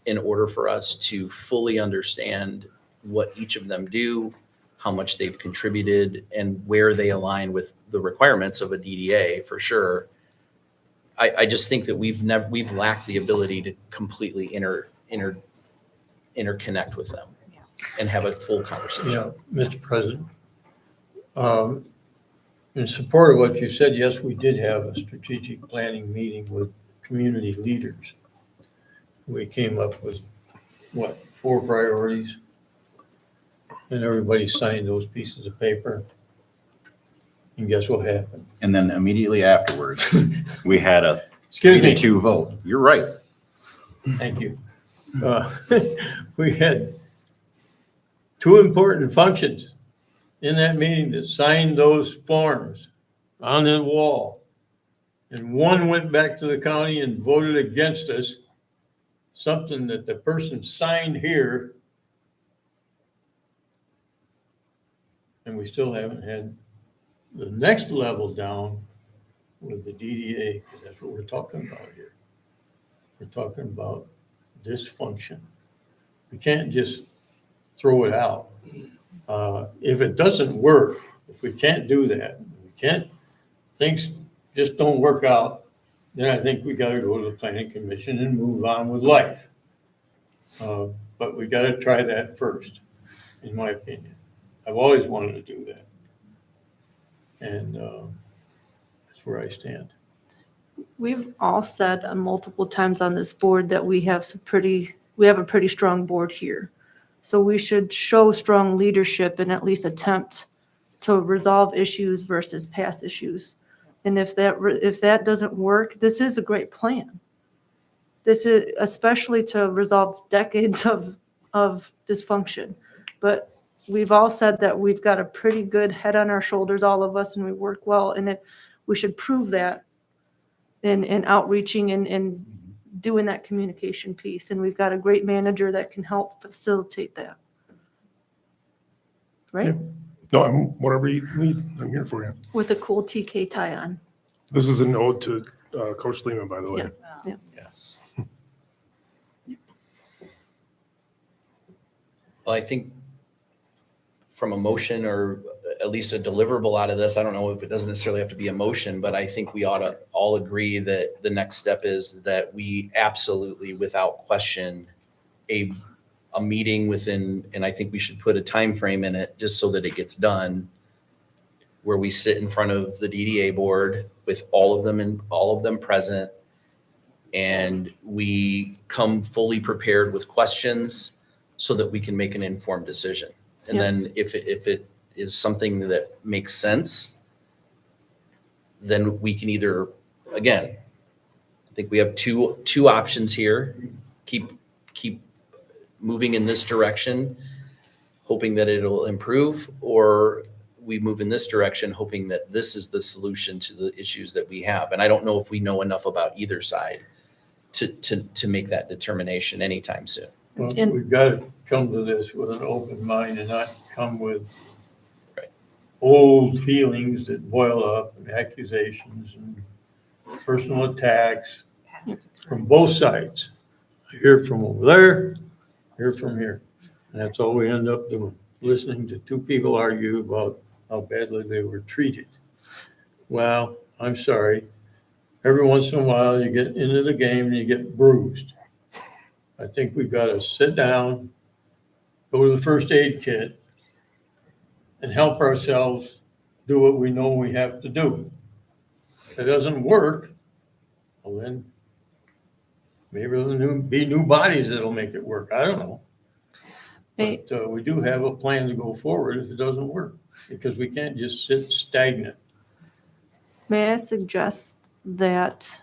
in order for us to fully understand what each of them do, how much they've contributed, and where they align with the requirements of a DDA for sure. I just think that we've lacked the ability to completely interconnect with them and have a full conversation. Yeah, Mr. President. In support of what you said, yes, we did have a strategic planning meeting with community leaders. We came up with, 4 priorities? And everybody signed those pieces of paper. And guess what happened? And then immediately afterwards, we had a Excuse me. 3-2 vote. You're right. Thank you. We had 2 important functions in that meeting that signed those forms on the wall. And one went back to the county and voted against us, something that the person signed here. And we still haven't had the next level down with the DDA, because that's what we're talking about here. We're talking about dysfunction. We can't just throw it out. If it doesn't work, if we can't do that, things just don't work out, then I think we gotta go to the planning commission and move on with life. But we gotta try that first, in my opinion. I've always wanted to do that. And that's where I stand. We've all said multiple times on this board that we have a pretty strong board here. So we should show strong leadership and at least attempt to resolve issues versus past issues. And if that doesn't work, this is a great plan. This is especially to resolve decades of dysfunction. But we've all said that we've got a pretty good head on our shoulders, all of us, and we work well. And we should prove that in outreaching and doing that communication piece. And we've got a great manager that can help facilitate that. Right? No, whatever you need, I'm here for you. With a cool TK tie on. This is an ode to Coach Lehman, by the way. Yeah. Yes. Well, I think from a motion or at least a deliverable out of this, I don't know if it doesn't necessarily have to be a motion, but I think we ought to all agree that the next step is that we absolutely, without question, a meeting within, and I think we should put a time frame in it just so that it gets done where we sit in front of the DDA board with all of them and all of them present. And we come fully prepared with questions so that we can make an informed decision. And Yeah. then if it is something that makes sense, then we can either, again, I think we have two options here. Keep moving in this direction, hoping that it'll improve, or we move in this direction, hoping that this is the solution to the issues that we have. And I don't know if we know enough about either side to make that determination anytime soon. Well, And- we've got to come to this with an open mind and not come with Right. old feelings that boil up and accusations and personal attacks from both sides. I hear from over there, hear from here. And that's all we end up doing, listening to two people argue about how badly they were treated. Well, I'm sorry. Every once in a while, you get into the game and you get bruised. I think we've got to sit down, go to the first aid kit, and help ourselves do what we know we have to do. If it doesn't work, well then, maybe there'll be new bodies that'll make it work. I don't know. Hey. But we do have a plan to go forward if it doesn't work, because we can't just sit stagnant. May I suggest that,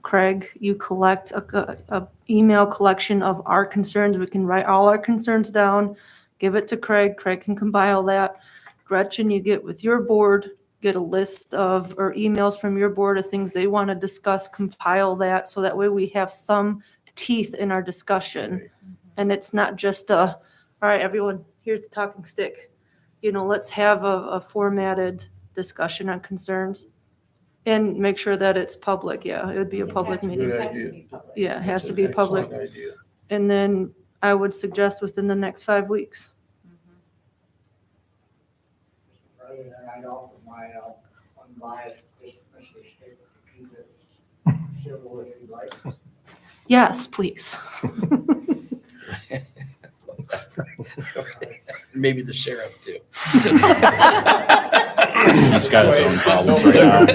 Craig, you collect a email collection of our concerns? We can write all our concerns down, give it to Craig. Craig can compile that. Gretchen, you get with your board, get a list of, or emails from your board of things they want to discuss, compile that, so that way we have some teeth in our discussion. And it's not just all right, everyone, here's the talking stick. Let's have a formatted discussion on concerns. And make sure that it's public, yeah, it would be a public meeting. Good idea. Yeah, it has That's to an be public. excellent idea. And then I would suggest within the next 5 weeks. Rather than I'd offer my unbiased perspective to keep it civil if you like. Yes, please. Maybe the sheriff too. He's got his own problems right now.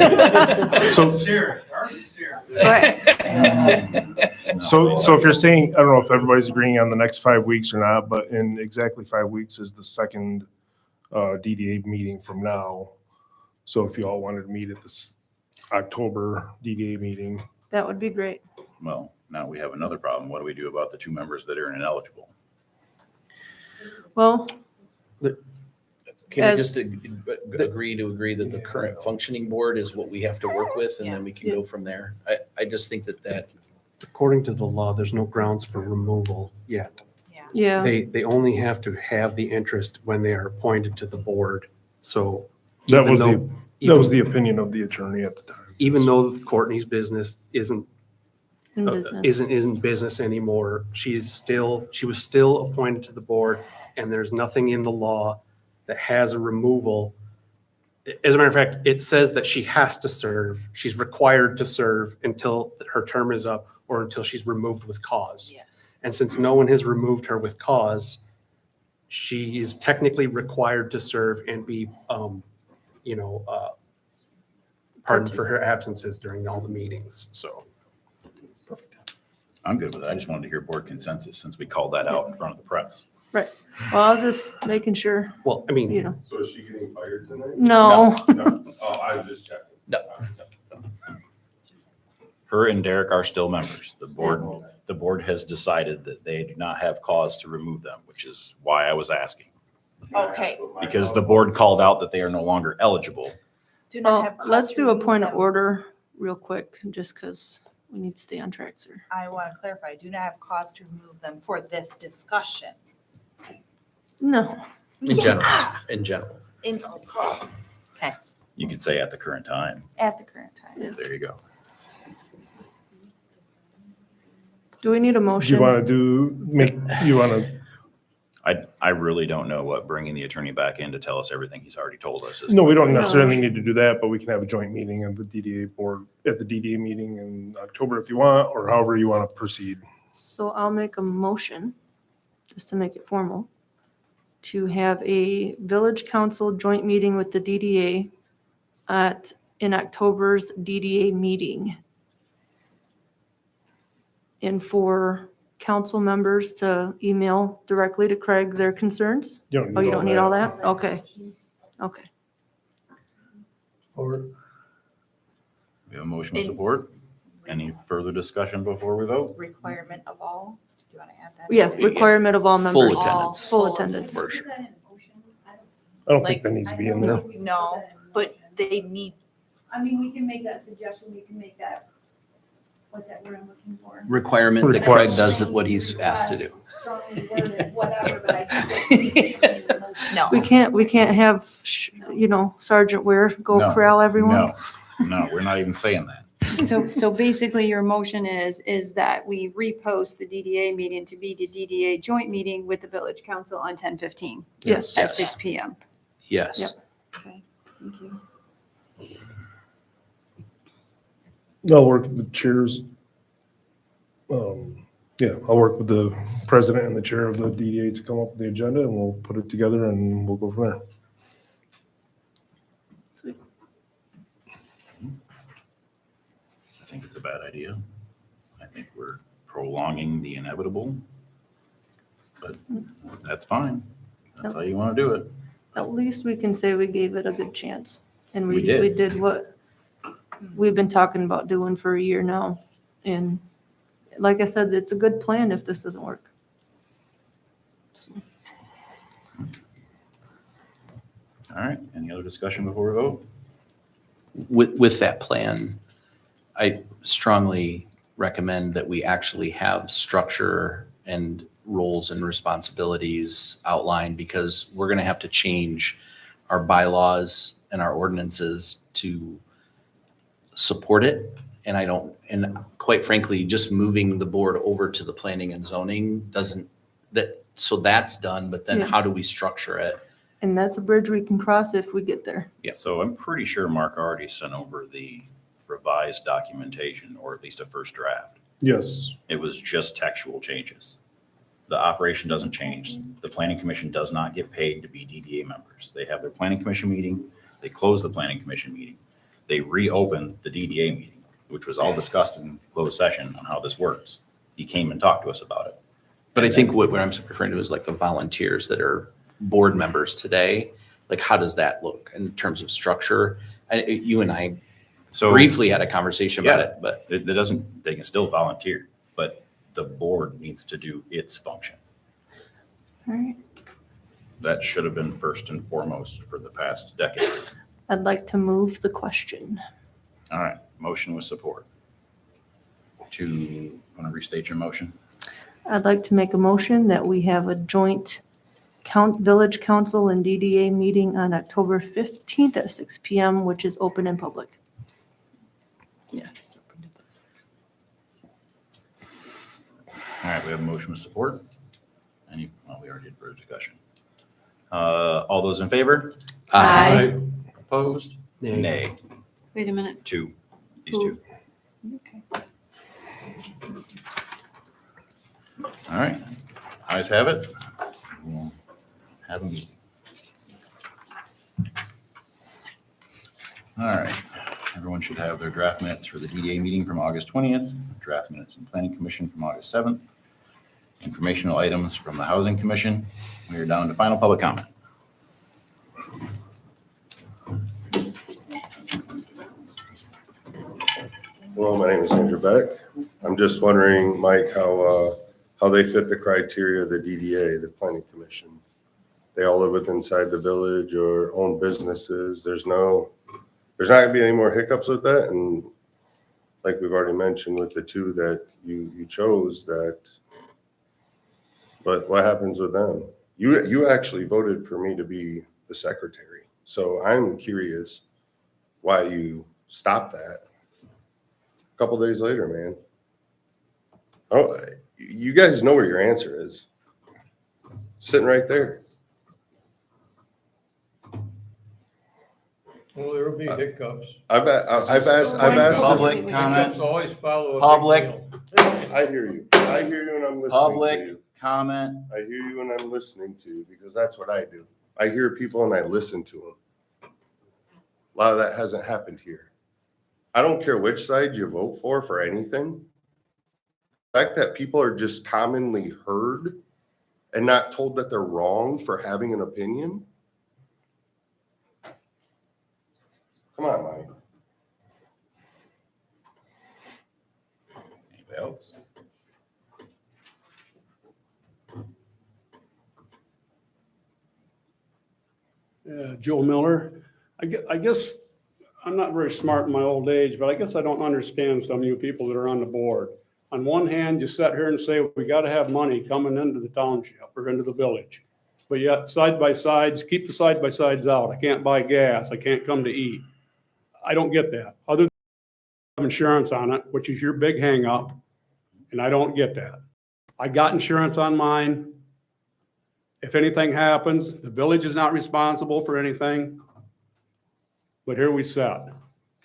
So, so if you're saying, I don't know if everybody's agreeing on the next 5 weeks or not, but in exactly 5 weeks is the second DDA meeting from now. So if you all wanted to meet at this October DDA meeting, That would be great. Well, now we have another problem. What do we do about the two members that are ineligible? Well, Can we As- just agree that the current functioning board is what we have to work with, and then we can go from there? I just think that According to the law, there's no grounds for removal yet. yeah, They only have to have the interest when they are appointed to the board. So that even was though, that was the opinion of the attorney at the time. even though Courtney's business isn't in business. isn't business anymore, she was still appointed to the board, and there's nothing in the law that has a removal. As a matter of fact, it says that she has to serve. She's required to serve until her term is up or until she's removed with cause. Yes. And since no one has removed her with cause, she is technically required to serve and be, pardoned for her absences during all the meetings, so. I'm good with it. I just wanted to hear board consensus since we called that out in front of the press. Right. Well, I was just making sure, Well, I mean, So is she getting fired tonight? no. No. Oh, I was just checking. No. Her and Derek are still members. The board has decided that they do not have cause to remove them, which is why I was asking. Okay. Because the board called out that they are no longer eligible. Do not Well, have cause let's to do a remove point of them. order real quick, just because we need to stay on track, sir. I want to clarify, do not have cause to remove them for this discussion. No. in general, Okay, You could say at the current time. at the current time. Yeah. There you go. Do we need a Do you motion? want to I really don't know what bringing the attorney back in to tell us everything he's already told us is. no, we don't No. necessarily need to do that, but we can have a joint meeting of the DDA board at the DDA meeting in October if you want, or however you want to proceed. So I'll make a motion, just to make it formal, to have a village council joint meeting with the DDA in October's DDA meeting. And for council members to email directly to Craig their concerns? Oh, you don't need all that? Okay. Okay. We have a motion with support. Any further discussion before we vote? Requirement of all, do you want to add that? Yeah, requirement of all members. Full attendance. Full attendance. For sure. I don't think that needs to be in there. No, but they need, I mean, we can make that suggestion, we can make that, what's that word I'm looking for? Requirement that Craig does what he's asked to do. Strongly worded, whatever, but I think no. We can't have, Sergeant Ware go No, corral everyone? No, we're not even saying that. So basically your motion is that we repost the DDA meeting to be the DDA joint meeting with the village council on 10/15 Yes. at 6 PM. Yes. Okay, thank you. I'll work with the chairs. Yeah, I'll work with the president and the chair of the DDA to come up with the agenda, and we'll put it together and we'll go from there. I think it's a bad idea. I think we're prolonging the inevitable. But that's fine. That's how you want to do it. At least we can say we gave it a good chance. And We did. we did what we've been talking about doing for a year now. And like I said, it's a good plan if this doesn't work. So, All right, any other discussion before we vote? With that plan, I strongly recommend that we actually have structure and roles and responsibilities outlined, because we're going to have to change our bylaws and our ordinances to support it. And quite frankly, just moving the board over to the planning and zoning so that's done, but then Yeah. how do we structure it? And that's a bridge we can cross if we get there. Yeah, so I'm pretty sure Mark already sent over the revised documentation, or at least a first draft. Yes. It was just textual changes. The operation doesn't change. The planning commission does not get paid to be DDA members. They have their planning commission meeting, they close the planning commission meeting, they reopen the DDA meeting, which was all discussed in closed session on how this works. He came and talked to us about it. But I think what I'm referring to is like the volunteers that are board members today. Like, how does that look in terms of structure? You and I So briefly had a conversation about it, but it doesn't, they can still volunteer, but the board needs to do its function. All right. That should have been first and foremost for the past decade. I'd like to move the question. All right, motion with support. Want to restate your motion? I'd like to make a motion that we have a joint village council and DDA meeting on October 15th at 6 PM, which is open and public. Yeah. All right, we have a motion with support. We already did further discussion. All those in favor? Aye. Opposed? Nay. Wait a minute. Two. These two. Okay. All right, ayes have it. We'll have a meeting. All right, everyone should have their draft minutes for the DDA meeting from August 20th, draft minutes from Planning Commission from August 7th, informational items from the Housing Commission. We are down to final public comment. Hello, my name is Andrew Beck. I'm just wondering, Mike, how they fit the criteria of the DDA, the Planning Commission. They all live within inside the village or own businesses. There's not gonna be any more hiccups with that. And like we've already mentioned with the two that you chose that, but what happens with them? You actually voted for me to be the secretary. So I'm curious why you stopped that. A couple days later, man. Oh, you guys know where your answer is. Sitting right there. Well, there'll be hiccups. I've asked this. Public comment. Hiccups always follow a big Public. deal. I hear you. I hear you and I'm listening to Public you. comment. I hear you and I'm listening to you because that's what I do. I hear people and I listen to them. A lot of that hasn't happened here. I don't care which side you vote for anything. The fact that people are just commonly heard and not told that they're wrong for having an opinion. Come on, Mike. Anybody else? Joe Miller. I guess I'm not very smart in my old age, but I guess I don't understand some of you people that are on the board. On one hand, you sit here and say, we got to have money coming into the township or into the village. But yet side by sides, keep the side by sides out. I can't buy gas. I can't come to eat. I don't get that. Other than insurance on it, which is your big hang up. And I don't get that. I got insurance on mine. If anything happens, the village is not responsible for anything. But here we sit.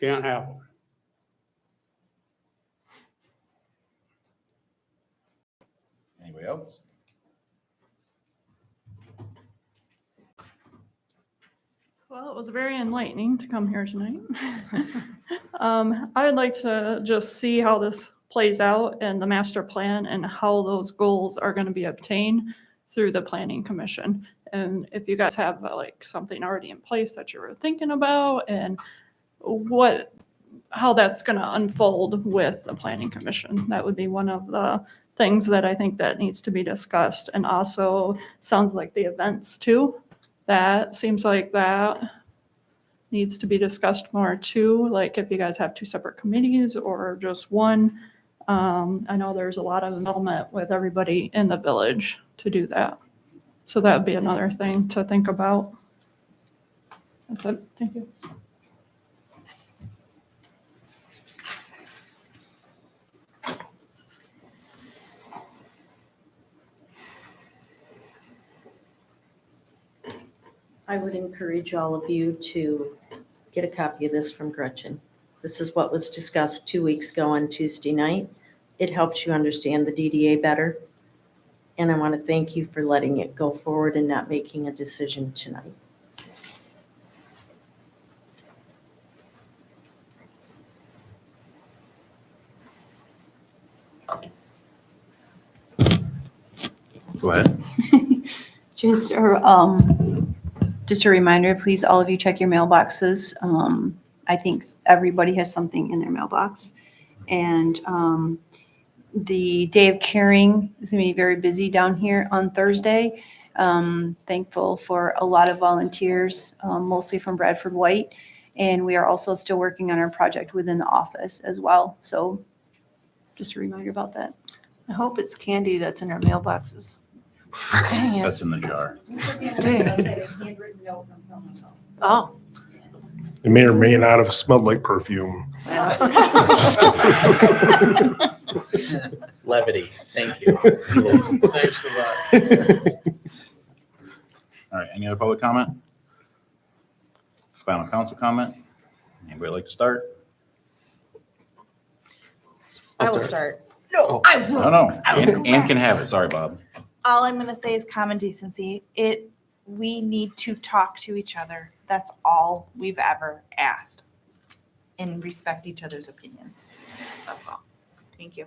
Can't happen. Anybody else? Well, it was very enlightening to come here tonight. I would like to just see how this plays out and the master plan and how those goals are going to be obtained through the planning commission. And if you guys have like something already in place that you were thinking about and how that's going to unfold with the planning commission, that would be one of the things that I think that needs to be discussed. And also sounds like the events too. That seems like that needs to be discussed more too. Like if you guys have two separate committees or just one. I know there's a lot of involvement with everybody in the village to do that. So that would be another thing to think about. That's it. Thank you. I would encourage all of you to get a copy of this from Gretchen. This is what was discussed 2 weeks ago on Tuesday night. It helps you understand the DDA better. And I want to thank you for letting it go forward and not making a decision tonight. Go ahead. Just a reminder, please, all of you check your mailboxes. I think everybody has something in their mailbox. And the day of caring is going to be very busy down here on Thursday. Thankful for a lot of volunteers, mostly from Bradford White. And we are also still working on our project within the office as well. So just a reminder about that. I hope it's candy that's in our mailboxes. Dang it. That's in the jar. Oh. It may or may not have smelled like perfume. Levity, thank you. Thanks a lot. All right, any other public comment? Final council comment? Anybody like to start? I will start. No, I won't. No, no, I was Ann can have it. Sorry, Bob. All I'm gonna say is common decency. We need to talk to each other. That's all we've ever asked. And respect each other's opinions. That's all. Thank you.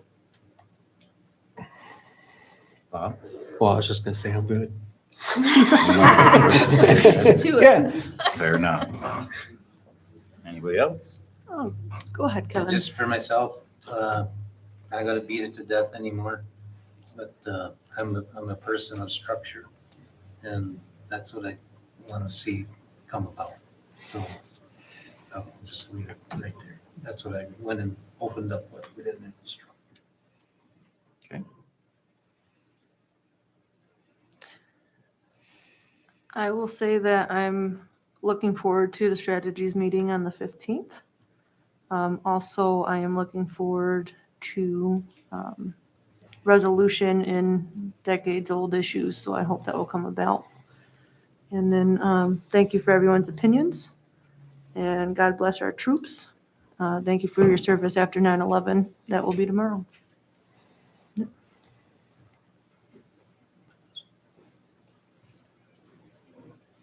Bob? Well, I was just gonna say I'm good. Yeah. Fair enough. Anybody else? Oh, go ahead, Kevin. Just for myself, not gonna beat it to death anymore, but I'm a person of structure, and that's what I want to see come about. So I'll just leave it right there. That's what I went and opened up with. We didn't have the structure. Okay. I will say that I'm looking forward to the strategies meeting on the 15th. Also, I am looking forward to resolution in decades-old issues, so I hope that will come about. And then thank you for everyone's opinions. And God bless our troops. Thank you for your service after 9/11. That will be tomorrow.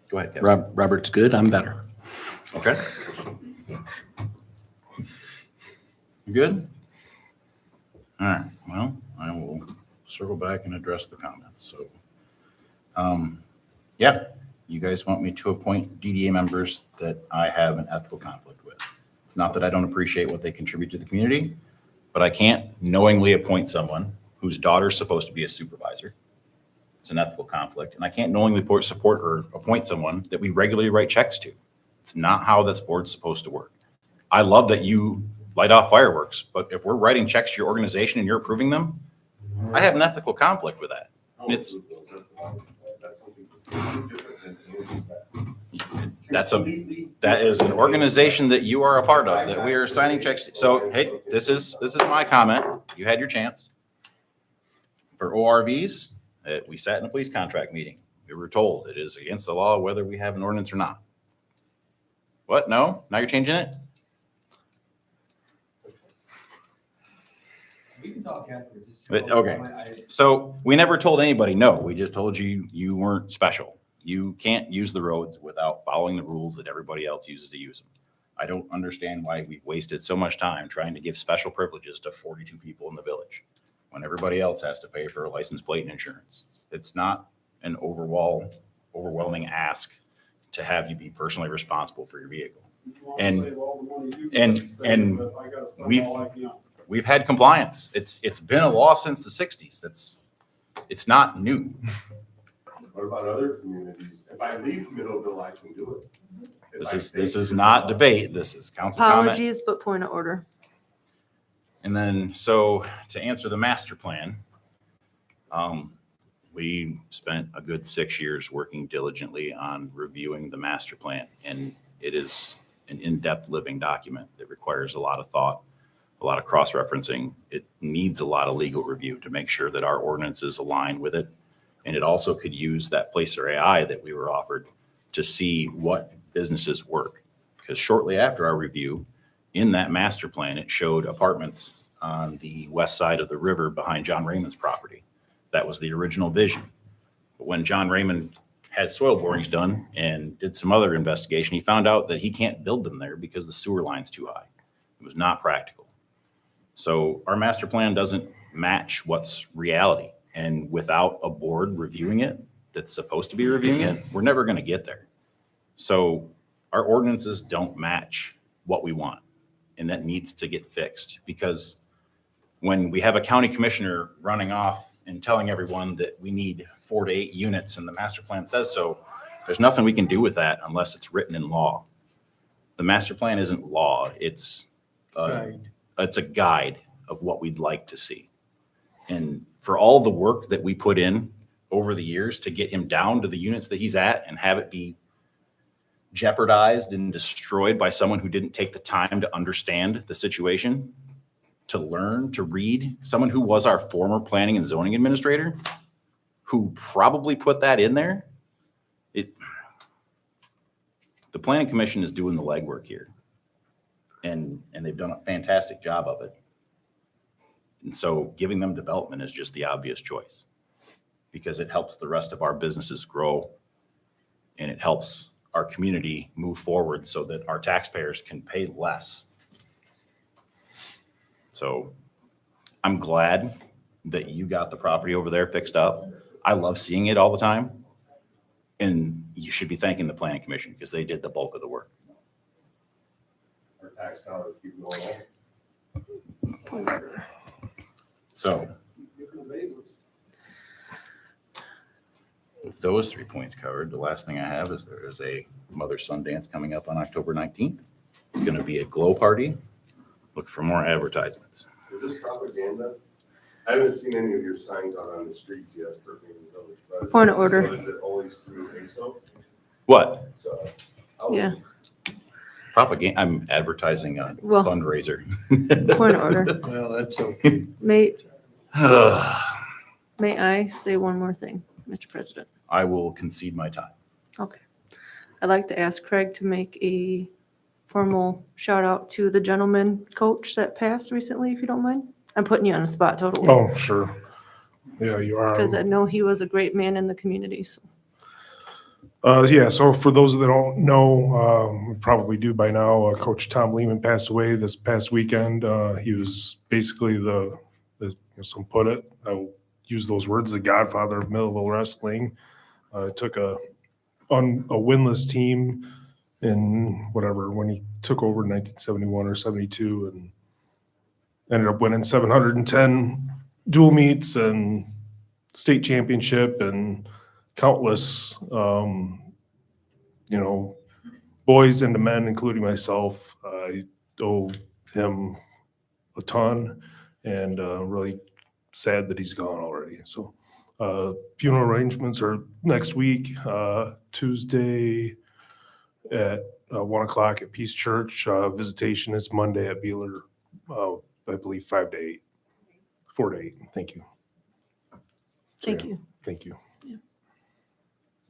Go ahead, Kevin. Robert's good, I'm better. Okay. You good? All right, well, I will circle back and address the comments, so. Yeah, you guys want me to appoint DDA members that I have an ethical conflict with. It's not that I don't appreciate what they contribute to the community, but I can't knowingly appoint someone whose daughter's supposed to be a supervisor. It's an ethical conflict, and I can't knowingly support or appoint someone that we regularly write checks to. It's not how this board's supposed to work. I love that you light off fireworks, but if we're writing checks to your organization and you're approving them, I have an ethical conflict with that. It's, that is an organization that you are a part of, that we are signing checks to. So, hey, this is my comment. You had your chance. For ORVs, we sat in a police contract meeting. We were told it is against the law whether we have an ordinance or not. What? No? Now you're changing it? We can talk after this. Okay. So we never told anybody no. We just told you you weren't special. You can't use the roads without following the rules that everybody else uses to use them. I don't understand why we've wasted so much time trying to give special privileges to 42 people in the village when everybody else has to pay for a license plate and insurance. It's not an overwhelming ask to have you be personally responsible for your vehicle. We've had compliance. It's been a law since the 60s. It's not new. What about other communities? If I leave Middleville, I can do it. This is not debate. This is council comment. Apologies, but point of order. And then, so to answer the master plan, we spent a good 6 years working diligently on reviewing the master plan. And it is an in-depth living document that requires a lot of thought, a lot of cross-referencing. It needs a lot of legal review to make sure that our ordinances align with it. And it also could use that Placer AI that we were offered to see what businesses work. Because shortly after our review, in that master plan, it showed apartments on the west side of the river behind John Raymond's property. That was the original vision. But when John Raymond had soil borings done and did some other investigation, he found out that he can't build them there because the sewer line's too high. It was not practical. So our master plan doesn't match what's reality. And without a board reviewing it, that's supposed to be reviewing it, we're never going to get there. So our ordinances don't match what we want. And that needs to get fixed, because when we have a county commissioner running off and telling everyone that we need 4 to 8 units and the master plan says so, there's nothing we can do with that unless it's written in law. The master plan isn't law. It's a guide of what we'd like to see. And for all the work that we put in over the years to get him down to the units that he's at and have it be jeopardized and destroyed by someone who didn't take the time to understand the situation, to learn, to read, someone who was our former planning and zoning administrator, who probably put that in there. The planning commission is doing the legwork here, and they've done a fantastic job of it. And so giving them development is just the obvious choice, because it helps the rest of our businesses grow, and it helps our community move forward so that our taxpayers can pay less. So I'm glad that you got the property over there fixed up. I love seeing it all the time. And you should be thanking the planning commission, because they did the bulk of the work. Our tax dollars keep going up. So with those 3 points covered, the last thing I have is there is a mother-son dance coming up on October 19th. It's going to be a glow party. Look for more advertisements. Is this propaganda? I haven't seen any of your signs out on the streets yet for being village. But Point of order. So is it always through ASO? What? So, Yeah. Propaganda. I'm advertising a Well- fundraiser. Point of order. Well, that's okay. May I say one more thing, Mr. President? I will concede my time. Okay. I'd like to ask Craig to make a formal shout out to the gentleman coach that passed recently, if you don't mind? I'm putting you on the spot totally. Oh, sure. Yeah, you are. Because I know he was a great man in the community, so. Yeah, so for those that don't know, probably do by now, Coach Tom Lehman passed away this past weekend. He was basically some put it, I'll use those words, the godfather of Millville wrestling. Took a winless team in whatever, when he took over in 1971 or 72 and ended up winning 710 dual meets and state championship and countless, boys into men, including myself. I owe him a ton and really sad that he's gone already. So funeral arrangements are next week, Tuesday at 1:00 at Peace Church. Visitation is Monday at Beeler, I believe 5 to 8, 4 to 8. Thank you. Thank you. Thank you.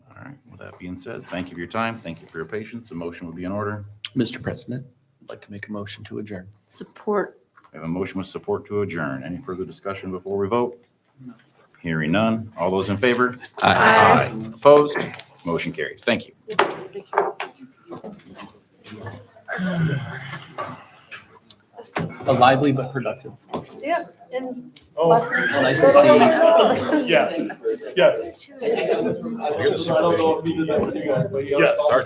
All right, with that being said, thank you for your time. Thank you for your patience. A motion would be in order. Mr. President, I'd like to make a motion to adjourn. Support. We have a motion with support to adjourn. Any further discussion before we vote? Hearing none. All those in favor? Aye. Opposed? Motion carries. Thank you. A lively but productive. Yeah, and. Oh, It's nice to see you. Yeah, yes. You're the I don't know if he did that for you guys, but Yes, our job.